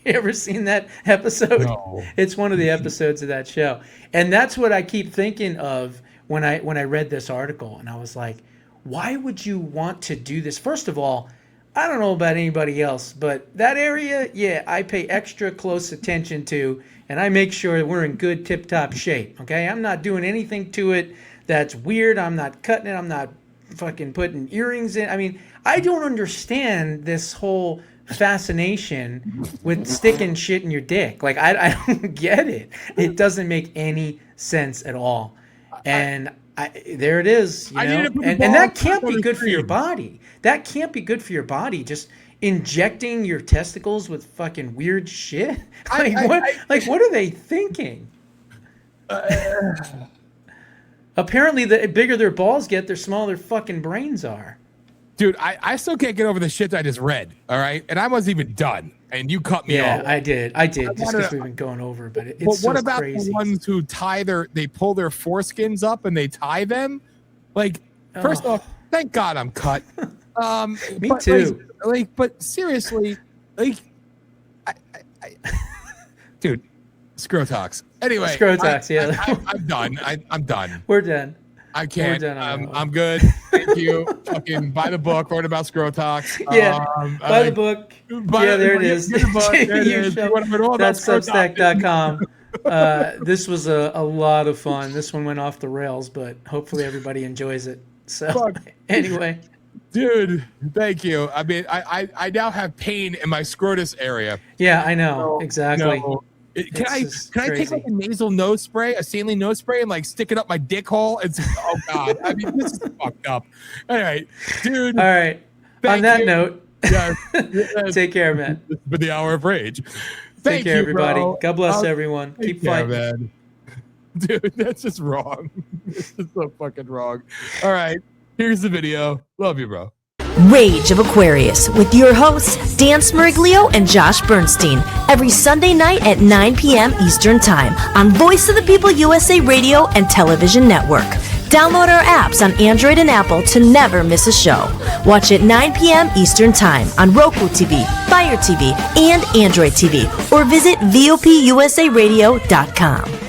You ever seen that episode? No. It's one of the episodes of that show. And that's what I keep thinking of when I read this article, and I was like, why would you want to do this? First of all, I don't know about anybody else, but that area, yeah, I pay extra close attention to, and I make sure we're in good tip-top shape, okay? I'm not doing anything to it that's weird. I'm not cutting it. I'm not fucking putting earrings in. I mean, I don't understand this whole fascination with sticking shit in your dick. Like, I don't get it. It doesn't make any sense at all. And there it is, you I need know? to put the And ball that back can't on be the good for your screen. body. That can't be good for your body. Just injecting your testicles with fucking weird shit. Like, what are they thinking? Apparently, the bigger their balls get, the smaller their fucking brains are. Dude, I still can't get over the shit I just read. All right, and I wasn't even done, and you cut me Yeah, off. I did, just wanna- because we've been going over, but it's But so what about crazy. the ones who they pull their foreskins up and they tie them? Like, first Oh. off, thank God I'm cut. Me but, too. But seriously, I dude, Scrotox. Anyway, Scrotox, yeah. I'm done. I'm done. We're done. I can't. We're done on that one. I'm good. Thank you. Fucking buy the book. Write about Scrotox. Yeah, buy the book. buy- There it get is. the book. There it You is. show- You wanna know about That's Scrotox? Substack.com. This was a lot of fun. This one went off the rails, but hopefully everybody enjoys it. So anyway, dude, thank you. I mean, I now have pain in my scrotus area. Yeah, I know exactly. No. Can I take like a nasal nose spray, a saline nose spray, and like stick it up my dick hole? It's oh god. I mean, this is fucked up. All right, dude. All right. On that note, yeah, take care, man. This has been the Hour of Rage. Take care, everybody. Bro. God bless everyone. Keep fighting, man. Dude, that's just wrong. This is so fucking wrong. All right, here's the video. Love you, bro. Rage of Aquarius with your hosts, Dan Smeriglio and Josh Bernstein, every Sunday night at 9 p.m. Eastern Time on Voice of the People USA Radio and Television Network. Download our apps on Android and Apple to never miss a show. Watch at 9 p.m. Eastern Time on Roku TV, Fire TV, and Android TV, or visit VOPUSARadio.com.